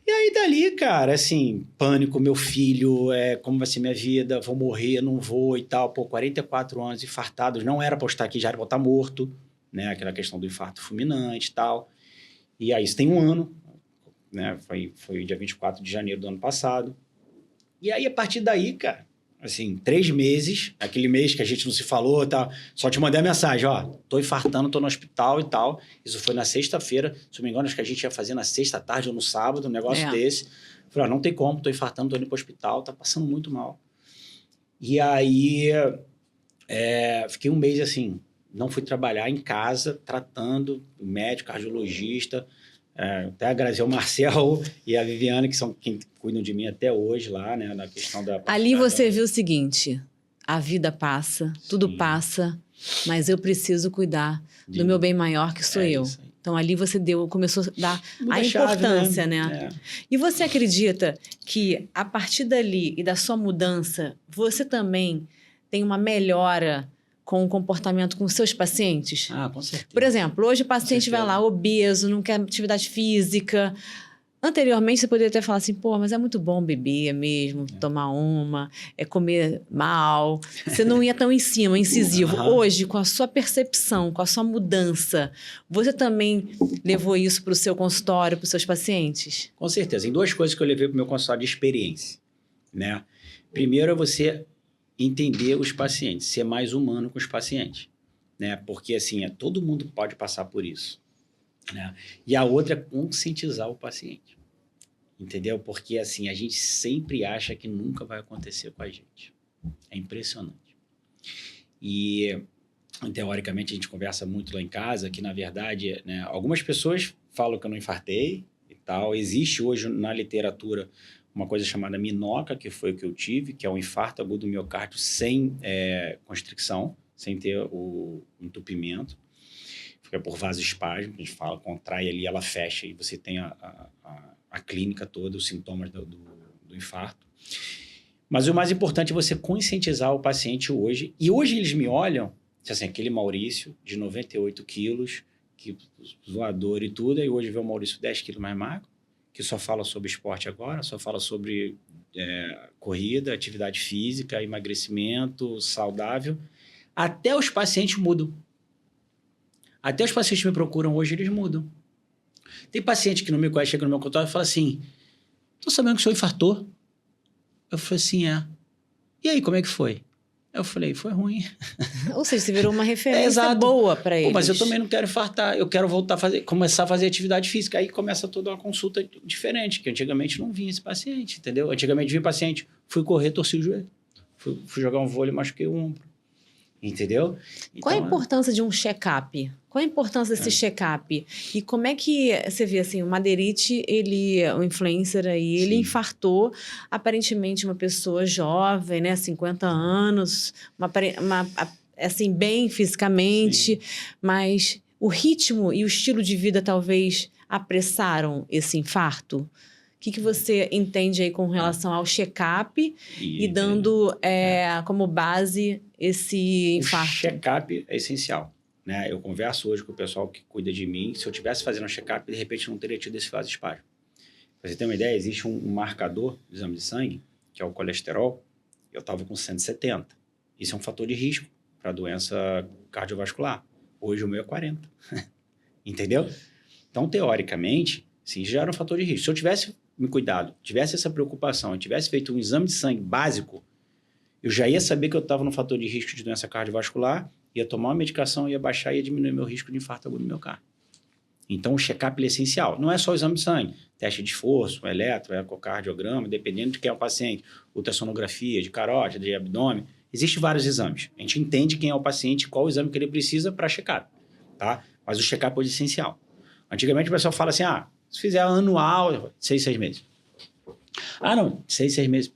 [SPEAKER 2] E aí dali, cara, assim, pânico, meu filho, como vai ser minha vida, vou morrer, não vou e tal. Pô, 44 anos, infartados, não era pra eu estar aqui, já era pra eu estar morto, né? Aquela questão do infarto fulminante e tal. E aí isso tem um ano, né? Foi dia 24 de janeiro do ano passado. E aí, a partir daí, cara, assim, 3 meses, aquele mês que a gente não se falou, tá, só te mandei a mensagem, ó, tô infartando, tô no hospital e tal. Isso foi na sexta-feira, se não me engano, acho que a gente ia fazer na sexta tarde ou no sábado, um negócio desse. Falei, ó, não tem como, tô infartando, tô indo pro hospital, tá passando muito mal. E aí, fiquei um mês assim, não fui trabalhar em casa, tratando, médico, cardiologista, até agradecer ao Marcel e a Viviane, que são quem cuidam de mim até hoje lá, né, na questão da...
[SPEAKER 1] Ali você viu o seguinte, a vida passa, tudo passa, mas eu preciso cuidar do meu bem maior, que sou eu. Então, ali você começou a dar a importância, né? E você acredita que, a partir dali e da sua mudança, você também tem uma melhora com o comportamento com os seus pacientes?
[SPEAKER 2] Ah, com certeza.
[SPEAKER 1] Por exemplo, hoje o paciente vai lá obeso, não quer atividade física. Anteriormente, você poderia até falar assim, pô, mas é muito bom beber mesmo, tomar uma, comer mal. Você não ia tão em cima, incisivo. Hoje, com a sua percepção, com a sua mudança, você também levou isso para o seu consultório, para os seus pacientes?
[SPEAKER 2] Com certeza. Em 2 coisas que eu levei para o meu consultório de experiência, né? Primeiro é você entender os pacientes, ser mais humano com os pacientes, né? Porque, assim, todo mundo pode passar por isso, né? E a outra é conscientizar o paciente, entendeu? Porque, assim, a gente sempre acha que nunca vai acontecer com a gente. É impressionante. E, teoricamente, a gente conversa muito lá em casa que, na verdade, né, algumas pessoas falam que eu não infartei e tal. Existe hoje na literatura uma coisa chamada MINOCA, que foi o que eu tive, que é um infarto agudo do miocárdio sem constricção, sem ter o entupimento. Fica por vasoespasmo, a gente fala, contrai ali, ela fecha e você tem a clínica toda, os sintomas do infarto. Mas o mais importante é você conscientizar o paciente hoje. E hoje eles me olham, assim, aquele Maurício de 98 quilos, que zoador e tudo, e hoje vê o Maurício 10 quilos mais magro, que só fala sobre esporte agora, só fala sobre corrida, atividade física, emagrecimento, saudável. Até os pacientes mudam. Até os pacientes que me procuram hoje, eles mudam. Tem paciente que não me conhece, chega no meu consultório e fala assim, tô sabendo que o senhor infartou? Eu falei assim, E aí, como é que foi? Eu falei, foi ruim.
[SPEAKER 1] Ou seja, você virou uma referência boa para eles.
[SPEAKER 2] Mas eu também não quero infartar, eu quero voltar a começar a fazer atividade física. Aí começa toda uma consulta diferente, que antigamente não vinha esse paciente, entendeu? Antigamente vinha paciente, fui correr, torci o joelho. Fui jogar um vôlei, machuquei o ombro. Entendeu?
[SPEAKER 1] Qual
[SPEAKER 2] então,
[SPEAKER 1] a importância de um check-up? Qual a importância desse check-up? E como é que você vê assim, o Maderite, o influencer aí, ele infartou aparentemente uma pessoa jovem, né, 50 anos, assim, bem fisicamente, mas o ritmo e o estilo de vida talvez apressaram esse infarto? O que você entende aí com relação ao check-up e dando como base esse infarto?
[SPEAKER 2] O check-up é essencial, né? Eu converso hoje com o pessoal que cuida de mim. Se eu tivesse fazendo um check-up, de repente não teria tido esse fase de espasmo. Para você ter uma ideia, existe um marcador do exame de sangue, que é o colesterol. Eu estava com 170. Isso é um fator de risco para doença cardiovascular. Hoje o meu é 40. Entendeu? Então, teoricamente, sim, já era um fator de risco. Se eu tivesse me cuidado, tivesse essa preocupação, eu tivesse feito um exame de sangue básico, eu já ia saber que eu estava no fator de risco de doença cardiovascular, ia tomar uma medicação, ia baixar e ia diminuir meu risco de infarto agudo no miocárdio. Então, o check-up é essencial. Não é só o exame de sangue, teste de esforço, eletrocardiograma, dependendo de quem é o paciente, ultrassonografia de carótida, de abdômen. Existem vários exames. A gente entende quem é o paciente, qual o exame que ele precisa para check-up, tá? Mas o check-up é essencial. Antigamente, o pessoal fala assim, se fizer anual, 6 meses. Não, 6 meses.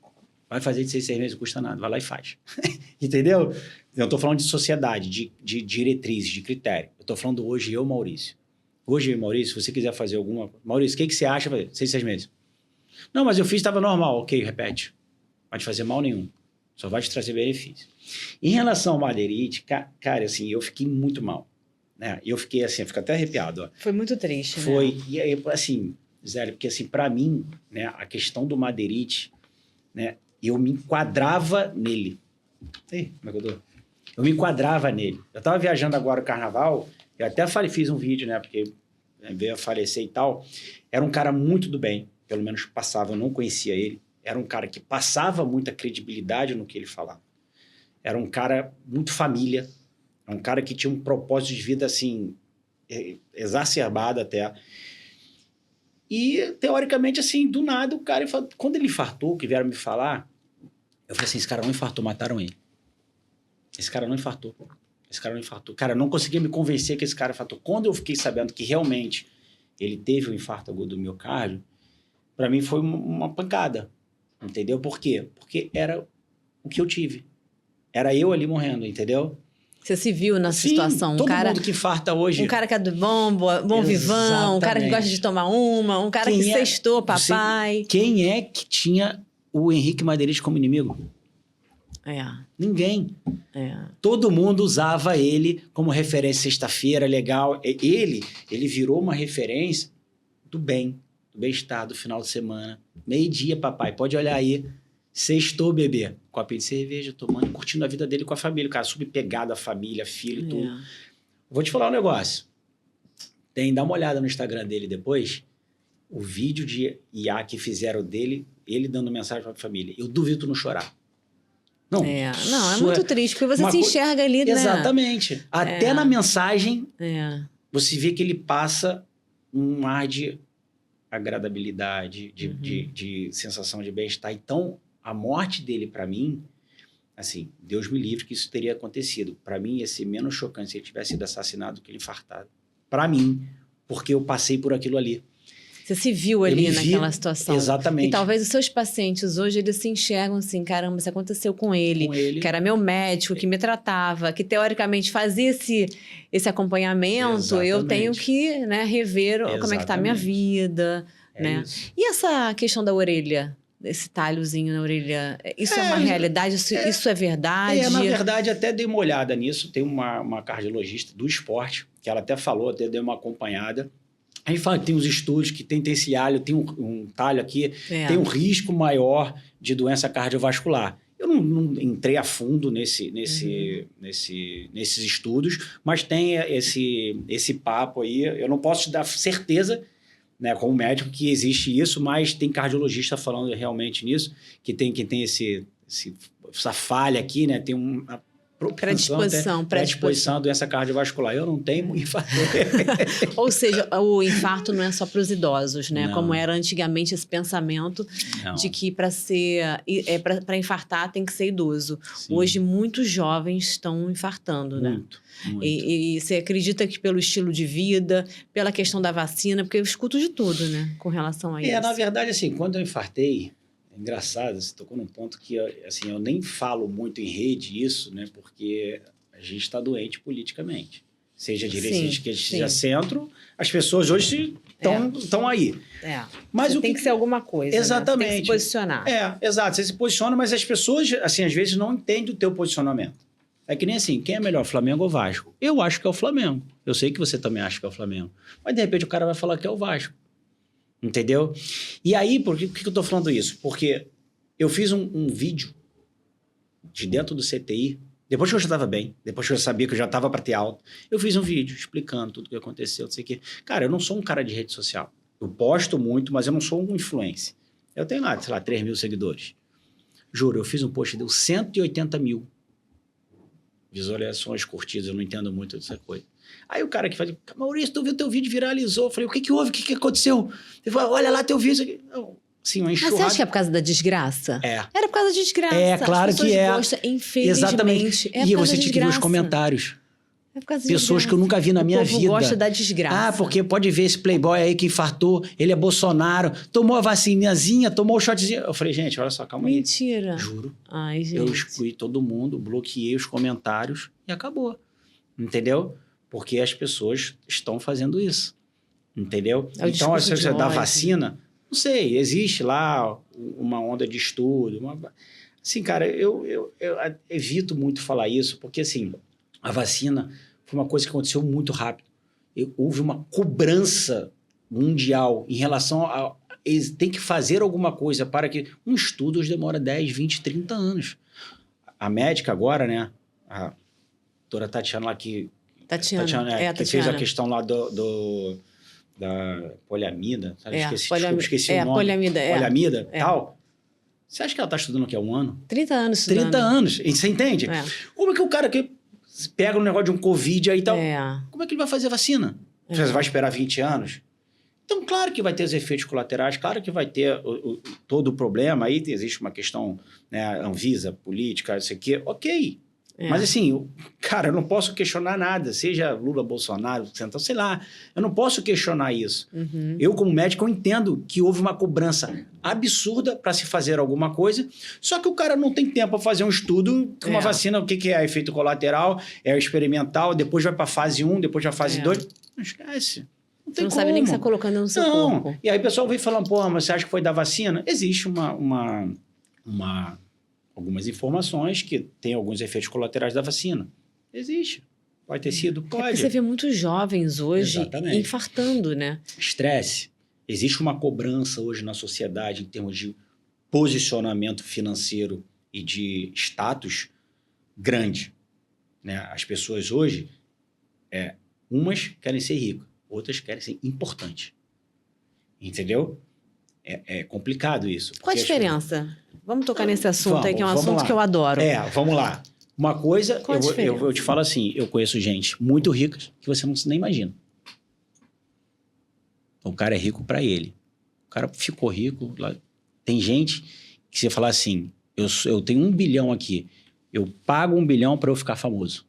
[SPEAKER 2] Vai fazer de 6 meses, não custa nada. Vai lá e faz. Entendeu? Eu estou falando de sociedade, de diretrizes, de critério. Eu estou falando hoje eu, Maurício. Hoje eu, Maurício, se você quiser fazer alguma... Maurício, o que você acha? 6 meses. Não, mas eu fiz, estava normal. Ok, repete. Não vai te fazer mal nenhum. Só vai te trazer benefício. Em relação ao Maderite, cara, assim, eu fiquei muito mal. Né? Eu fiquei assim, eu fico até arrepiado. Ó.
[SPEAKER 1] Foi muito triste,
[SPEAKER 2] Foi,
[SPEAKER 1] né?
[SPEAKER 2] E aí, assim, Zé, porque assim, para mim, né, a questão do Maderite, né, eu me enquadrava nele. Ei, como é que eu tô? Eu me enquadrava nele. Eu tava viajando agora no carnaval, eu até fiz um vídeo, né, porque veio a falecer e tal. Era um cara muito do bem, pelo menos passava, eu não conhecia ele. Era um cara que passava muita credibilidade no que ele falava. Era um cara muito família, um cara que tinha um propósito de vida, assim, exacerbado até. E, teoricamente, assim, do nada, o cara... Quando ele infartou, que vieram me falar, eu falei assim, esse cara não infartou, mataram ele. Esse cara não infartou. Esse cara não infartou. Cara, eu não conseguia me convencer que esse cara infartou. Quando eu fiquei sabendo que realmente ele teve um infarto agudo do miocárdio, para mim foi uma pancada. Entendeu? Por quê? Porque era o que eu tive. Era eu ali morrendo, entendeu?
[SPEAKER 1] Você se viu nessa situação.
[SPEAKER 2] Todo mundo que infarta hoje.
[SPEAKER 1] Um cara que é do bom vivão, um cara que gosta de tomar um cara que sextou, papai.
[SPEAKER 2] Quem é que tinha o Henrique Maderite como inimigo? Ninguém. Todo mundo usava ele como referência. Sexta-feira, legal. Ele virou uma referência do bem-estar, do final de semana. Meio-dia, papai, pode olhar aí. Sextou, bebê. Copinho de cerveja, tomando, curtindo a vida dele com a família. O cara subpegado, a família, filho e tudo. Vou te falar um negócio. Dá uma olhada no Instagram dele depois. O vídeo de IA que fizeram dele, ele dando mensagem para a família. Eu duvido tu não chorar. Não,
[SPEAKER 1] é muito triste, porque você se enxerga ali, né?
[SPEAKER 2] Exatamente. Até na mensagem, você vê que ele passa um ar de agradabilidade, de sensação de bem-estar. Então, a morte dele, para mim, assim, Deus me livre que isso teria acontecido. Para mim, ia ser menos chocante se ele tivesse sido assassinado do que ele infartado. Para mim, porque eu passei por aquilo ali.
[SPEAKER 1] Você se viu ali naquela situação.
[SPEAKER 2] Exatamente.
[SPEAKER 1] E talvez os seus pacientes hoje, eles se enxergam assim, caramba, isso aconteceu com ele, que era meu médico, que me tratava, que teoricamente fazia esse acompanhamento, exatamente. Eu tenho que rever como é que tá a minha vida. Né? E essa questão da orelha? Esse talhozinho na orelha, isso é uma realidade? Isso é verdade?
[SPEAKER 2] Na verdade, até dei uma olhada nisso. Tem uma cardiologista do esporte, que ela até falou, até deu uma acompanhada. A gente fala que tem os estudos que tem esse alho, tem um talho aqui,
[SPEAKER 1] É.
[SPEAKER 2] tem um risco maior de doença cardiovascular. Eu não entrei a fundo nesses estudos, mas tem esse papo aí. Eu não posso te dar certeza, né, como médico, que existe isso, mas tem cardiologista falando realmente nisso, que tem essa falha aqui, né? Tem uma predisposição à doença cardiovascular. Eu não tenho infarto.
[SPEAKER 1] Ou seja, o infarto não é só para os idosos, né?
[SPEAKER 2] Não.
[SPEAKER 1] Como era antigamente esse pensamento de que para infartar tem que ser idoso.
[SPEAKER 2] Sim.
[SPEAKER 1] Hoje, muitos jovens estão infartando, né?
[SPEAKER 2] Muito.
[SPEAKER 1] E você acredita que pelo estilo de vida, pela questão da vacina, porque eu escuto de tudo, né? Com relação a isso.
[SPEAKER 2] Na verdade, assim, quando eu infartei, é engraçado, você tocou num ponto que assim, eu nem falo muito em rede isso, né? Porque a gente está doente politicamente. Seja direita, seja centro, as pessoas hoje estão aí. Mas
[SPEAKER 1] tem que ser alguma coisa,
[SPEAKER 2] exatamente.
[SPEAKER 1] Né? Você tem que se posicionar.
[SPEAKER 2] Exato. Você se posiciona, mas as pessoas, assim, às vezes não entendem o teu posicionamento. É que nem assim, quem é melhor, Flamengo ou Vasco? Eu acho que é o Flamengo. Eu sei que você também acha que é o Flamengo. Mas, de repente, o cara vai falar que é o Vasco. Entendeu? E aí, por que eu tô falando isso? Porque eu fiz um vídeo de dentro do CTI, depois que eu já estava bem, depois que eu sabia que eu já estava para ter alta, eu fiz um vídeo explicando tudo o que aconteceu, não sei o quê. Cara, eu não sou um cara de rede social. Eu posto muito, mas eu não sou um influencer. Eu tenho lá, sei lá, 3 mil seguidores. Juro, eu fiz um post, deu 180 mil visualizações, curtidas, eu não entendo muito dessa coisa. Aí o cara que fala, Maurício, tu viu teu vídeo, viralizou. Eu falei, o que houve? O que aconteceu? Ele falou, olha lá teu vídeo. Assim, uma enxurrada.
[SPEAKER 1] Mas você acha que é por causa da desgraça?
[SPEAKER 2] Era
[SPEAKER 1] por causa da desgraça.
[SPEAKER 2] Claro que é.
[SPEAKER 1] Gostam, infelizmente.
[SPEAKER 2] Exatamente. E você tinha que ver os comentários.
[SPEAKER 1] É por causa da
[SPEAKER 2] pessoas que eu nunca vi na minha vida.
[SPEAKER 1] O povo gosta da desgraça.
[SPEAKER 2] Porque pode ver esse playboy aí que infartou, ele é Bolsonaro, tomou a vacinazinha, tomou o shotzinho. Eu falei, gente, olha só, calma aí.
[SPEAKER 1] Mentira.
[SPEAKER 2] Juro.
[SPEAKER 1] Ai, gente.
[SPEAKER 2] Eu excluí todo mundo, bloqueei os comentários e acabou. Entendeu? Porque as pessoas estão fazendo isso. Entendeu? Então, a coisa da vacina, não sei, existe lá uma onda de estudo. Assim, cara, eu evito muito falar isso, porque assim, a vacina foi uma coisa que aconteceu muito rápido. Houve uma cobrança mundial em relação a... Eles têm que fazer alguma coisa para que... Um estudo demora 10, 20, 30 anos. A médica agora, né? A doutora Tatiana lá que... Tatiana, que fez a questão lá da poliamida. Esqueci o nome. Poliamida e tal. Você acha que ela está estudando o quê? 1 ano?
[SPEAKER 1] 30 anos estudando.
[SPEAKER 2] 30 anos. Você entende? Como é que o cara que pega um negócio de um Covid aí e tal, como é que ele vai fazer vacina? Você vai esperar 20 anos? Então, claro que vai ter os efeitos colaterais, claro que vai ter todo o problema. Aí existe uma questão, né, Anvisa, política, isso aqui. Ok. Mas assim, cara, eu não posso questionar nada, seja Lula, Bolsonaro, Central, sei lá, eu não posso questionar isso. Eu, como médico, eu entendo que houve uma cobrança absurda para se fazer alguma coisa, só que o cara não tem tempo para fazer um estudo com uma vacina, o que é efeito colateral, é experimental, depois vai para fase 1, depois vai para fase 2, não esquece.
[SPEAKER 1] Você não sabe nem o que você está colocando no seu corpo.
[SPEAKER 2] E aí o pessoal vem falando, pô, mas você acha que foi da vacina? Existe algumas informações que tem alguns efeitos colaterais da vacina. Existe. Pode ter sido? Pode.
[SPEAKER 1] Você vê muitos jovens hoje infartando, né?
[SPEAKER 2] Estresse. Existe uma cobrança hoje na sociedade em termos de posicionamento financeiro e de status grande. Né? As pessoas hoje, umas querem ser ricas, outras querem ser importantes. Entendeu? É complicado isso.
[SPEAKER 1] Qual a diferença? Vamos tocar nesse assunto aí, que é um assunto que eu adoro.
[SPEAKER 2] Vamos lá. Uma coisa, eu te falo assim, eu conheço gente muito rica que você não nem imagina. O cara é rico para ele. O cara ficou rico. Tem gente que você fala assim, eu tenho 1 bilhão aqui, eu pago 1 bilhão para eu ficar famoso.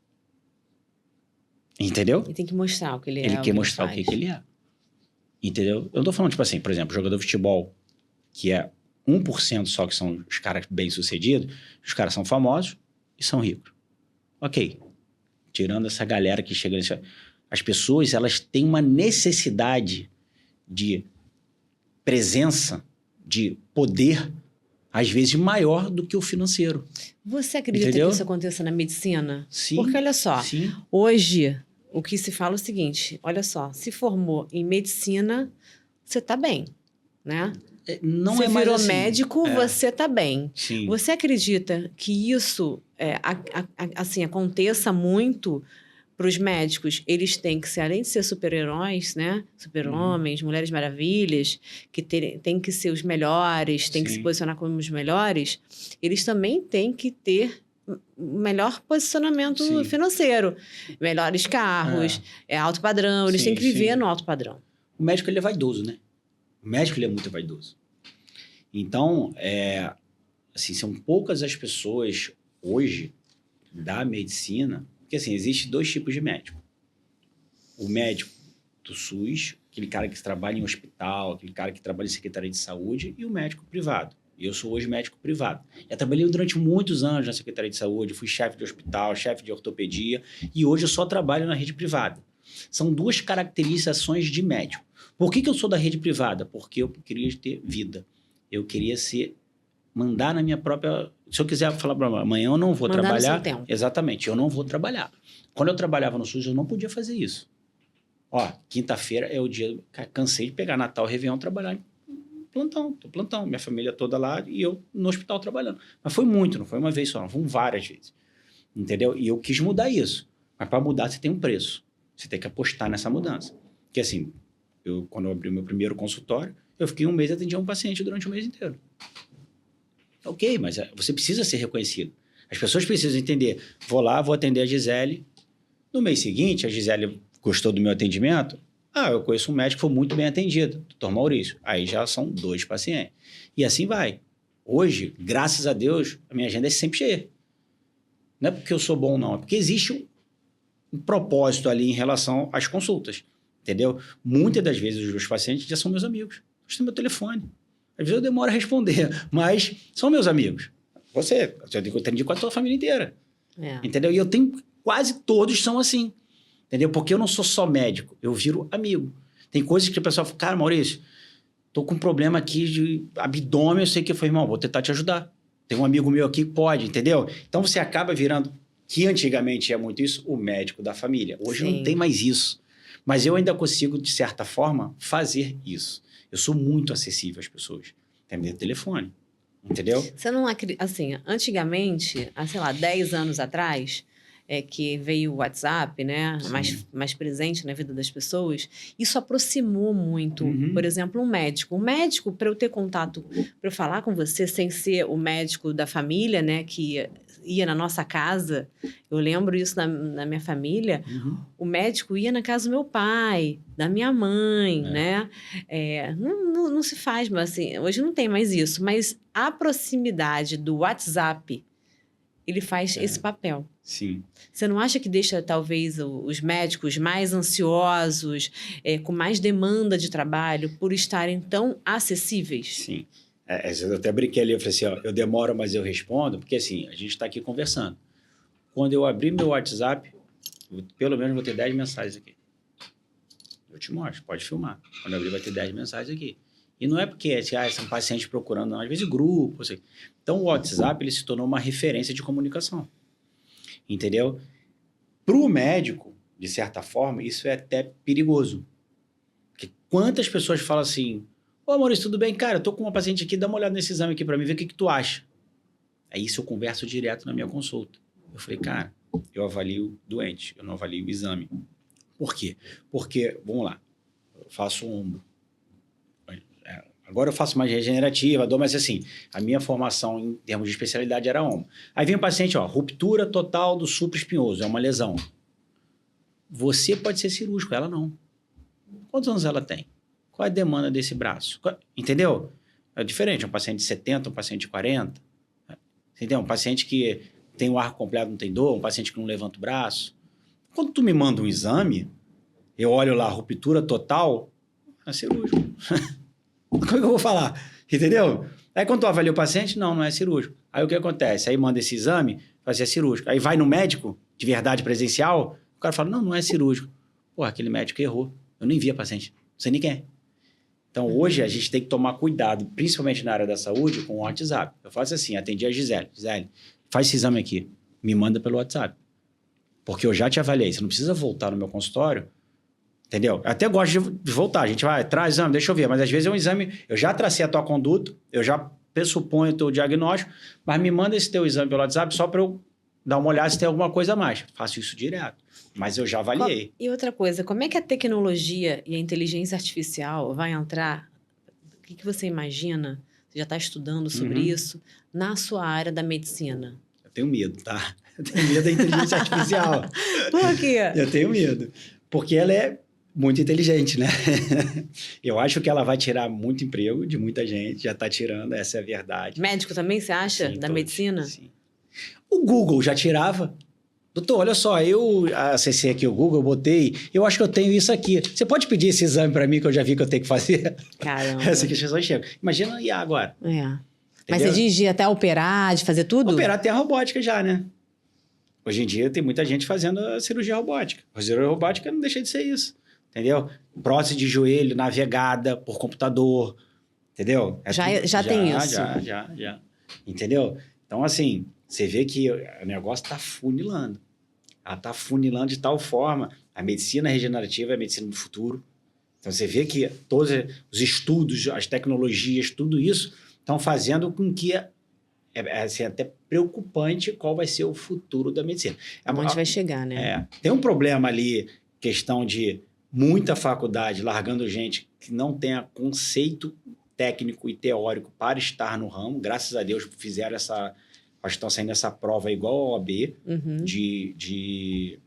[SPEAKER 2] Entendeu?
[SPEAKER 1] Ele tem que mostrar o que ele é.
[SPEAKER 2] Ele quer mostrar o que ele é. Entendeu? Eu não tô falando, tipo assim, por exemplo, jogador de futebol, que é 1% só que são os caras bem-sucedidos, os caras são famosos e são ricos. Ok. Tirando essa galera que chega... As pessoas, elas têm uma necessidade de presença, de poder, às vezes maior do que o financeiro.
[SPEAKER 1] Você acredita que isso aconteça na medicina?
[SPEAKER 2] Sim.
[SPEAKER 1] Porque olha só, hoje o que se fala é o seguinte, olha só, se formou em medicina, você está bem, né?
[SPEAKER 2] Não
[SPEAKER 1] você
[SPEAKER 2] é mais
[SPEAKER 1] virou
[SPEAKER 2] assim.
[SPEAKER 1] médico, você está bem.
[SPEAKER 2] Sim.
[SPEAKER 1] Você acredita que isso assim, aconteça muito para os médicos? Eles têm que ser, além de ser super-heróis, né? Super-homens, Mulheres Maravilhas, que têm que ser os melhores, têm que se posicionar como os melhores, eles também têm que ter melhor posicionamento financeiro, melhores carros, alto padrão, eles têm que viver no alto padrão.
[SPEAKER 2] O médico, ele é vaidoso, né? O médico, ele é muito vaidoso. Então, assim, são poucas as pessoas hoje da medicina, porque assim, existe 2 tipos de médico. O médico do SUS, aquele cara que trabalha em hospital, aquele cara que trabalha em secretaria de saúde, e o médico privado. Eu sou hoje médico privado. Eu trabalhei durante muitos anos na secretaria de saúde, fui chefe de hospital, chefe de ortopedia, e hoje eu só trabalho na rede privada. São 2 caracterizações de médico. Por que eu sou da rede privada? Porque eu queria ter vida. Eu queria mandar na minha própria... Se eu quiser falar para amanhã, eu não vou trabalhar.
[SPEAKER 1] No seu tempo.
[SPEAKER 2] Exatamente, eu não vou trabalhar. Quando eu trabalhava no SUS, eu não podia fazer isso. Ó, quinta-feira é o dia... Cansei de pegar Natal, Réveillon, trabalhar em plantão. Minha família toda lá e eu no hospital trabalhando. Mas foi muito, não foi uma vez só, não, foram várias vezes. Entendeu? E eu quis mudar isso. Mas para mudar, você tem um preço. Você tem que apostar nessa mudança. Porque assim, quando eu abri o meu primeiro consultório, eu fiquei um mês e atendia um paciente durante o mês inteiro. Ok, mas você precisa ser reconhecido. As pessoas precisam entender. Vou lá, vou atender a Gisele. No mês seguinte, a Gisele gostou do meu atendimento. Eu conheço um médico que foi muito bem atendido, Dr. Maurício. Aí já são 2 pacientes. E assim vai. Hoje, graças a Deus, a minha agenda é sempre cheia. Não é porque eu sou bom, não. É porque existe um propósito ali em relação às consultas. Entendeu? Muitas das vezes os meus pacientes já são meus amigos. Eles têm meu telefone. Às vezes eu demoro a responder, mas são meus amigos. Eu atendi com a tua família inteira. Entendeu? E eu tenho... Quase todos são assim. Entendeu? Porque eu não sou só médico, eu viro amigo. Tem coisas que o pessoal fala, cara, Maurício, tô com um problema aqui de abdômen, eu sei que eu falei, irmão, vou tentar te ajudar. Tem um amigo meu aqui que pode, entendeu? Então você acaba virando, que antigamente é muito isso, o médico da família. Hoje não tem mais isso. Mas eu ainda consigo, de certa forma, fazer isso. Eu sou muito acessível às pessoas. Tem meu telefone, entendeu?
[SPEAKER 1] Você não acredita, assim, antigamente, há, sei lá, 10 anos atrás, que veio o WhatsApp, né, mais presente na vida das pessoas, isso aproximou muito. Por exemplo, um médico. Um médico, para eu ter contato, para eu falar com você, sem ser o médico da família, né, que ia na nossa casa, eu lembro isso na minha família, o médico ia na casa do meu pai, da minha mãe, né? Não se faz, mas assim, hoje não tem mais isso, mas a proximidade do WhatsApp, ele faz esse papel.
[SPEAKER 2] Sim.
[SPEAKER 1] Você não acha que deixa, talvez, os médicos mais ansiosos, com mais demanda de trabalho, por estarem tão acessíveis?
[SPEAKER 2] Sim. Eu até brinquei ali, eu falei assim, eu demoro, mas eu respondo, porque assim, a gente está aqui conversando. Quando eu abrir meu WhatsApp, pelo menos vou ter 10 mensagens aqui. Eu te mostro, pode filmar. Quando eu abrir, vai ter 10 mensagens aqui. E não é porque são pacientes procurando, não. Às vezes grupo, assim. Então o WhatsApp, ele se tornou uma referência de comunicação. Entendeu? Para o médico, de certa forma, isso é até perigoso. Porque quantas pessoas falam assim, Maurício, tudo bem? Cara, eu tô com uma paciente aqui, dá uma olhada nesse exame aqui para mim, ver o que tu acha. Aí isso eu converso direto na minha consulta. Eu falei, cara, eu avalio o doente, eu não avalio o exame. Por quê? Porque, vamos lá, eu faço ombro. Agora eu faço mais regenerativa, mas assim, a minha formação em termos de especialidade era ombro. Aí vem um paciente, ruptura total do supraespinhoso, é uma lesão. Você pode ser cirúrgico, ela não. Quantos anos ela tem? Qual é a demanda desse braço? Entendeu? É diferente, um paciente de 70, um paciente de 40. Entendeu? Um paciente que tem o arco completo, não tem dor, um paciente que não levanta o braço. Quando tu me manda um exame, eu olho lá, ruptura total, é cirúrgico. Como é que eu vou falar? Entendeu? Aí quando tu avalia o paciente, não é cirúrgico. Aí o que acontece? Aí manda esse exame, fazer cirúrgico. Aí vai no médico, de verdade presencial, o cara fala, não é cirúrgico. Pô, aquele médico errou. Eu nem vi a paciente. Não sei nem quem é. Então, hoje, a gente tem que tomar cuidado, principalmente na área da saúde, com o WhatsApp. Eu faço assim, atendi a Gisele. Gisele, faz esse exame aqui. Me manda pelo WhatsApp. Porque eu já te avaliei. Você não precisa voltar no meu consultório, entendeu? Eu até gosto de voltar. A gente vai, traz exame, deixa eu ver. Mas às vezes é um exame... Eu já tracei a tua conduta, eu já pressuponho o teu diagnóstico, mas me manda esse teu exame pelo WhatsApp só para eu dar uma olhada se tem alguma coisa a mais. Faço isso direto. Mas eu já avaliei.
[SPEAKER 1] E outra coisa, como é que a tecnologia e a inteligência artificial vai entrar? O que você imagina? Você já está estudando sobre isso na sua área da medicina?
[SPEAKER 2] Eu tenho medo, tá? Eu tenho medo da inteligência artificial.
[SPEAKER 1] Por quê?
[SPEAKER 2] Eu tenho medo. Porque ela é muito inteligente, né? Eu acho que ela vai tirar muito emprego de muita gente, já está tirando, essa é a verdade.
[SPEAKER 1] Médico também, você acha?
[SPEAKER 2] Sim,
[SPEAKER 1] da
[SPEAKER 2] todos,
[SPEAKER 1] medicina?
[SPEAKER 2] Sim. O Google já tirava. Doutor, olha só, eu acessei aqui o Google, eu botei, eu acho que eu tenho isso aqui. Você pode pedir esse exame para mim que eu já vi que eu tenho que fazer?
[SPEAKER 1] Caramba.
[SPEAKER 2] Essa questão chega. Imagina a IA agora.
[SPEAKER 1] É. Mas você diz de até operar, de fazer tudo?
[SPEAKER 2] Operar tem a robótica já, né? Hoje em dia tem muita gente fazendo a cirurgia robótica. A cirurgia robótica não deixa de ser isso, entendeu? Prótese de joelho navegada por computador, entendeu?
[SPEAKER 1] Já tem isso?
[SPEAKER 2] Já. Entendeu? Então, assim, você vê que o negócio está funilando. Ela está funilando de tal forma. A medicina regenerativa é a medicina do futuro. Então, você vê que todos os estudos, as tecnologias, tudo isso estão fazendo com que assim, até preocupante qual vai ser o futuro da medicina.
[SPEAKER 1] Onde vai chegar, né?
[SPEAKER 2] Tem um problema ali, questão de muita faculdade largando gente que não tenha conceito técnico e teórico para estar no ramo. Graças a Deus fizeram essa... Acho que estão saindo essa prova igual ao OAB, de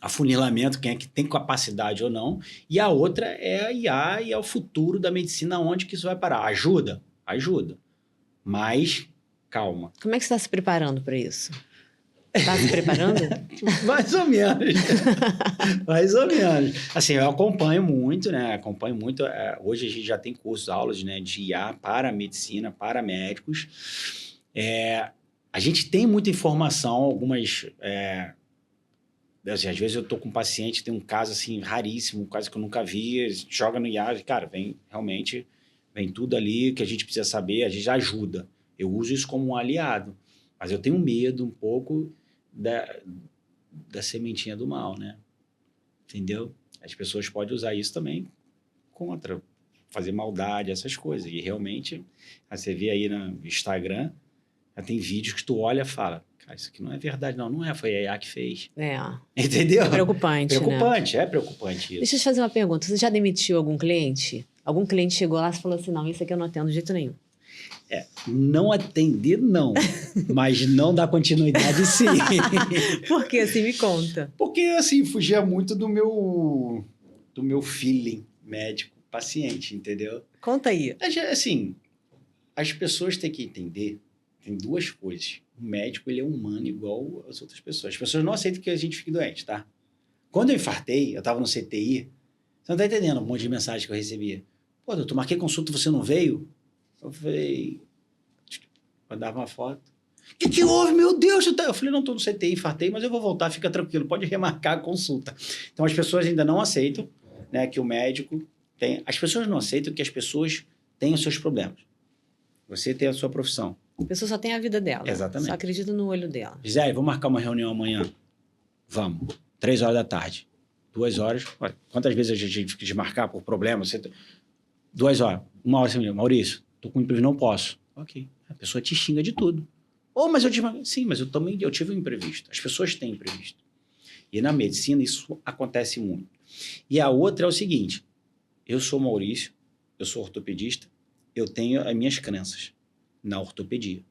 [SPEAKER 2] afunilamento, quem é que tem capacidade ou não. E a outra é a IA e é o futuro da medicina, onde que isso vai parar. Ajuda? Ajuda. Mas, calma.
[SPEAKER 1] Como é que você está se preparando para isso? Está se preparando?
[SPEAKER 2] Mais ou menos. Mais ou menos. Assim, eu acompanho muito, né? Hoje a gente já tem cursos, aulas, né, de IA para medicina, para médicos. A gente tem muita informação, algumas... assim, às vezes eu tô com um paciente, tem um caso assim raríssimo, um caso que eu nunca vi, joga no IA, cara, vem tudo ali que a gente precisa saber, a gente ajuda. Eu uso isso como um aliado, mas eu tenho medo um pouco da sementinha do mal, né? Entendeu? As pessoas podem usar isso também contra, fazer maldade, essas coisas. E realmente, você vê aí no Instagram, tem vídeos que tu olha e fala, cara, isso aqui não é verdade, não é, foi a IA que fez. Entendeu?
[SPEAKER 1] É preocupante,
[SPEAKER 2] preocupante,
[SPEAKER 1] né?
[SPEAKER 2] É preocupante isso.
[SPEAKER 1] Deixa eu te fazer uma pergunta. Você já demitiu algum cliente? Algum cliente chegou lá e falou assim, não, isso aqui eu não atendo de jeito nenhum.
[SPEAKER 2] Não atender, não. Mas não dar continuidade, sim.
[SPEAKER 1] Por que? Assim, me conta.
[SPEAKER 2] Porque, assim, fugia muito do meu feeling médico-paciente, entendeu?
[SPEAKER 1] Conta aí.
[SPEAKER 2] Assim, as pessoas têm que entender, tem duas coisas. O médico, ele é humano igual as outras pessoas. As pessoas não aceitam que a gente fique doente, tá? Quando eu infartei, eu tava no CTI, você não tá entendendo um monte de mensagem que eu recebia. Pô, doutor, marquei consulta, você não veio? Eu falei... Mandava uma foto. O que houve? Meu Deus! Eu falei, não, tô no CTI, infartei, mas eu vou voltar, fica tranquilo, pode remarcar a consulta. Então, as pessoas ainda não aceitam, né, que o médico tem... As pessoas não aceitam que as pessoas têm os seus problemas. Você tem a sua profissão.
[SPEAKER 1] A pessoa só tem a vida dela.
[SPEAKER 2] Exatamente.
[SPEAKER 1] Só acredita no olho dela.
[SPEAKER 2] Gisele, vamos marcar uma reunião amanhã? Vamos. 3 horas da tarde. 2 horas. Olha, quantas vezes a gente tive que desmarcar por problema? 2 horas. 1 hora, assim, Maurício, tô com imprevisto, não posso. Ok. A pessoa te xinga de tudo. Mas eu tive... Sim, mas eu tive um imprevisto. As pessoas têm imprevisto. E na medicina isso acontece muito. E a outra é o seguinte, eu sou Maurício, eu sou ortopedista, eu tenho as minhas crenças na ortopedia.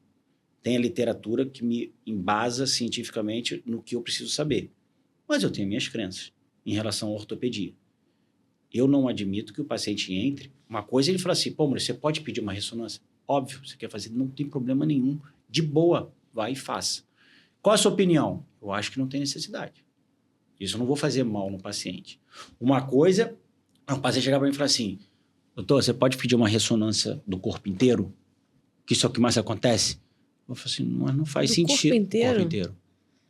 [SPEAKER 2] Tem a literatura que me embasa cientificamente no que eu preciso saber. Mas eu tenho minhas crenças em relação à ortopedia. Eu não admito que o paciente entre... Uma coisa ele fala assim, pô, Maurício, você pode pedir uma ressonância? Óbvio, você quer fazer, não tem problema nenhum. De boa, vai e faça. Qual a sua opinião? Eu acho que não tem necessidade. Isso eu não vou fazer mal no paciente. Uma coisa, o paciente chegar para mim e falar assim, doutor, você pode pedir uma ressonância do corpo inteiro? Que isso é o que mais acontece? Eu falo assim, não faz sentido.
[SPEAKER 1] Corpo inteiro?
[SPEAKER 2] Corpo inteiro.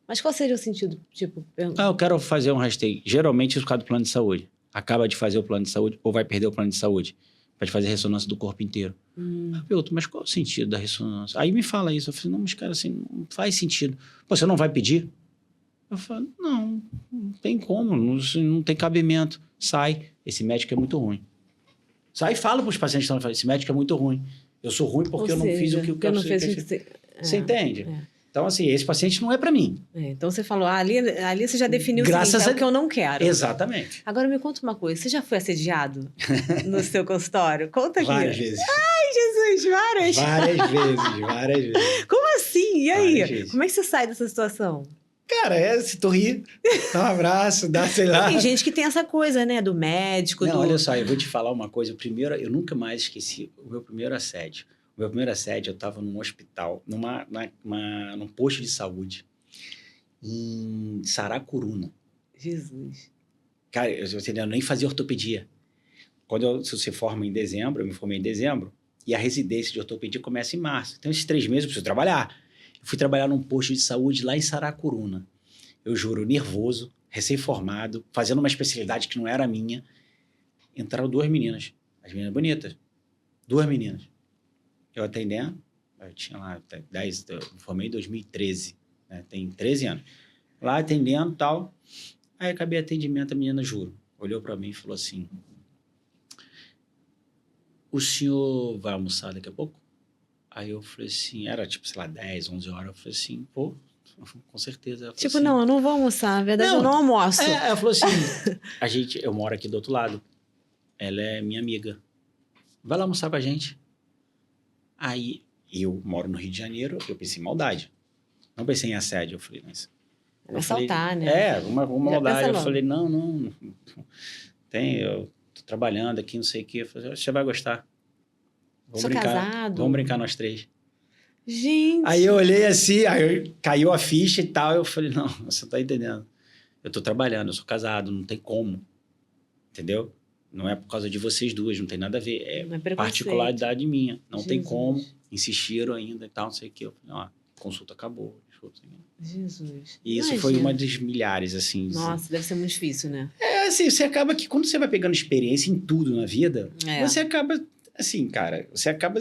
[SPEAKER 1] Mas qual seria o sentido? Tipo,
[SPEAKER 2] eu quero fazer um rastreio. Geralmente, isso é por causa do plano de saúde. Acaba de fazer o plano de saúde ou vai perder o plano de saúde. Pode fazer ressonância do corpo inteiro. Eu pergunto, mas qual é o sentido da ressonância? Aí me fala isso. Eu falei, não, mas cara, assim, não faz sentido. Pô, você não vai pedir? Eu falo, não tem como, não tem cabimento. Sai, esse médico é muito ruim. Sai e fala para os pacientes que estão esse médico é muito ruim. Eu sou ruim porque eu não fiz o que eu quero. Você entende?
[SPEAKER 1] É.
[SPEAKER 2] Então, assim, esse paciente não é para mim.
[SPEAKER 1] Então, você falou, ali você já definiu o seguinte, o que eu não quero.
[SPEAKER 2] Exatamente.
[SPEAKER 1] Agora, me conta uma coisa, você já foi assediado no seu consultório? Conta aqui.
[SPEAKER 2] Várias vezes.
[SPEAKER 1] Ai, Jesus, várias?
[SPEAKER 2] Várias vezes.
[SPEAKER 1] Como assim? E aí? Como é que você sai dessa situação?
[SPEAKER 2] Cara, se tu rir, dá um abraço, dá, sei lá.
[SPEAKER 1] Tem gente que tem essa coisa, né, do médico.
[SPEAKER 2] Não, olha só, eu vou te falar uma coisa. Eu nunca mais esqueci o meu primeiro assédio. O meu primeiro assédio, eu estava num hospital, num posto de saúde, em Saracuruna.
[SPEAKER 1] Jesus.
[SPEAKER 2] Cara, eu nem fazia ortopedia. Se você forma em dezembro, eu me formei em dezembro, e a residência de ortopedia começa em março. Então, esses 3 meses eu preciso trabalhar. Eu fui trabalhar num posto de saúde lá em Saracuruna. Eu juro, nervoso, recém-formado, fazendo uma especialidade que não era minha. Entraram 2 meninas, as meninas bonitas. 2 meninas. Eu atendendo, eu tinha lá 10, eu formei em 2013, né? Tem 13 anos. Lá atendendo e tal. Aí acabei atendimento, a menina, juro, olhou para mim e falou assim, o senhor vai almoçar daqui a pouco? Aí eu falei assim, era tipo, sei lá, 10, 11 horas, eu falei assim, pô, com certeza.
[SPEAKER 1] Tipo,
[SPEAKER 2] assim,
[SPEAKER 1] não, eu não vou almoçar, na verdade eu não almoço.
[SPEAKER 2] Ela falou assim, eu moro aqui do outro lado, ela é minha amiga, vai lá almoçar com a gente. Aí, eu moro no Rio de Janeiro, eu pensei em maldade. Não pensei em assédio. Eu falei, mas...
[SPEAKER 1] Vai saltar, né?
[SPEAKER 2] Uma maldade. Eu falei, não. Eu tô trabalhando aqui, não sei o quê. Eu falei, você vai gostar.
[SPEAKER 1] Sou casado.
[SPEAKER 2] Vamos brincar nós 3.
[SPEAKER 1] Gente!
[SPEAKER 2] Aí eu olhei assim, aí caiu a ficha e tal. Eu falei, não, você não tá entendendo. Eu tô trabalhando, eu sou casado, não tem como. Entendeu? Não é por causa de vocês duas, não tem nada a ver. É particularidade minha. Não tem como. Insistiram ainda e tal, não sei o que. Eu falei, consulta acabou.
[SPEAKER 1] Jesus.
[SPEAKER 2] E isso foi uma das milhares, assim.
[SPEAKER 1] Nossa, deve ser muito difícil, né?
[SPEAKER 2] Assim, você acaba que quando você vai pegando experiência em tudo na vida, você acaba, assim, cara, você acaba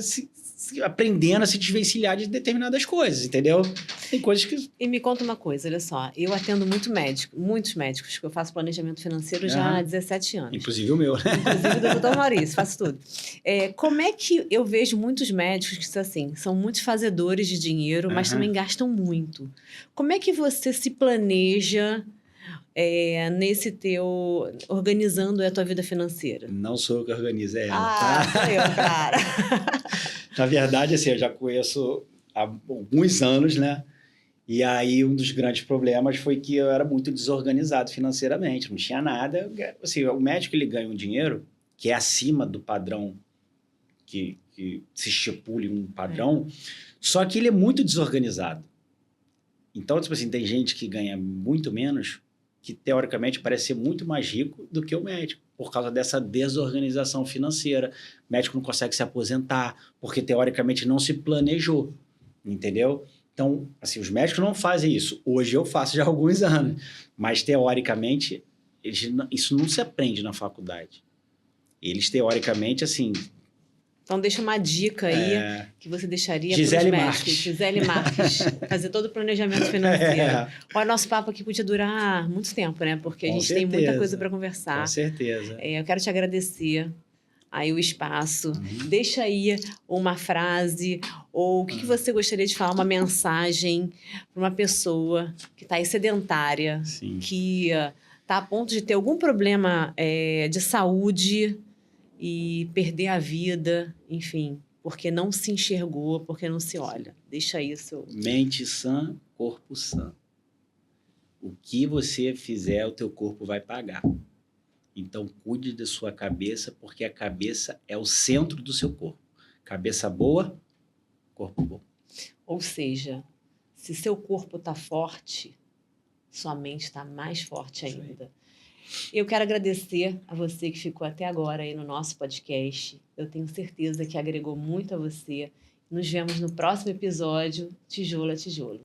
[SPEAKER 2] aprendendo a se desvencilhar de determinadas coisas, entendeu? Tem coisas que...
[SPEAKER 1] E me conta uma coisa, olha só, eu atendo muitos médicos, que eu faço planejamento financeiro já há 17 anos.
[SPEAKER 2] Inclusive o meu, né?
[SPEAKER 1] Inclusive do doutor Maurício, faço tudo. Como é que eu vejo muitos médicos que, assim, são muitos fazedores de dinheiro, mas também gastam muito. Como é que você se planeja nesse organizando a tua vida financeira?
[SPEAKER 2] Não sou eu que organizo, é ela, tá?
[SPEAKER 1] Sou eu, cara.
[SPEAKER 2] Na verdade, assim, eu já conheço há alguns anos, né? E aí, um dos grandes problemas foi que eu era muito desorganizado financeiramente, não tinha nada. Assim, o médico, ele ganha um dinheiro que é acima do padrão, que se estipule um padrão, só que ele é muito desorganizado. Então, tipo assim, tem gente que ganha muito menos, que teoricamente parece ser muito mais rico do que o médico, por causa dessa desorganização financeira. O médico não consegue se aposentar, porque teoricamente não se planejou, entendeu? Então, assim, os médicos não fazem isso. Hoje eu faço já há alguns anos, mas teoricamente isso não se aprende na faculdade. Eles, teoricamente, assim...
[SPEAKER 1] Então, deixa uma dica aí que você deixaria para os médicos. Gisele Marques. Fazer todo o planejamento financeiro. Olha, nosso papo aqui podia durar muito tempo, né? Porque a gente tem muita coisa para conversar.
[SPEAKER 2] Com certeza.
[SPEAKER 1] Eu quero te agradecer aí o espaço. Deixa aí uma frase ou o que você gostaria de falar, uma mensagem para uma pessoa que está aí sedentária, que está a ponto de ter algum problema de saúde e perder a vida, enfim, porque não se enxergou, porque não se olha. Deixa isso.
[SPEAKER 2] Mente sã, corpo sã. O que você fizer, o teu corpo vai pagar. Então, cuide da sua cabeça, porque a cabeça é o centro do seu corpo. Cabeça boa, corpo bom.
[SPEAKER 1] Ou seja, se seu corpo está forte, sua mente está mais forte ainda. Eu quero agradecer a você que ficou até agora aí no nosso podcast. Eu tenho certeza que agregou muito a você. Nos vemos no próximo episódio, Tijolo a Tijolo.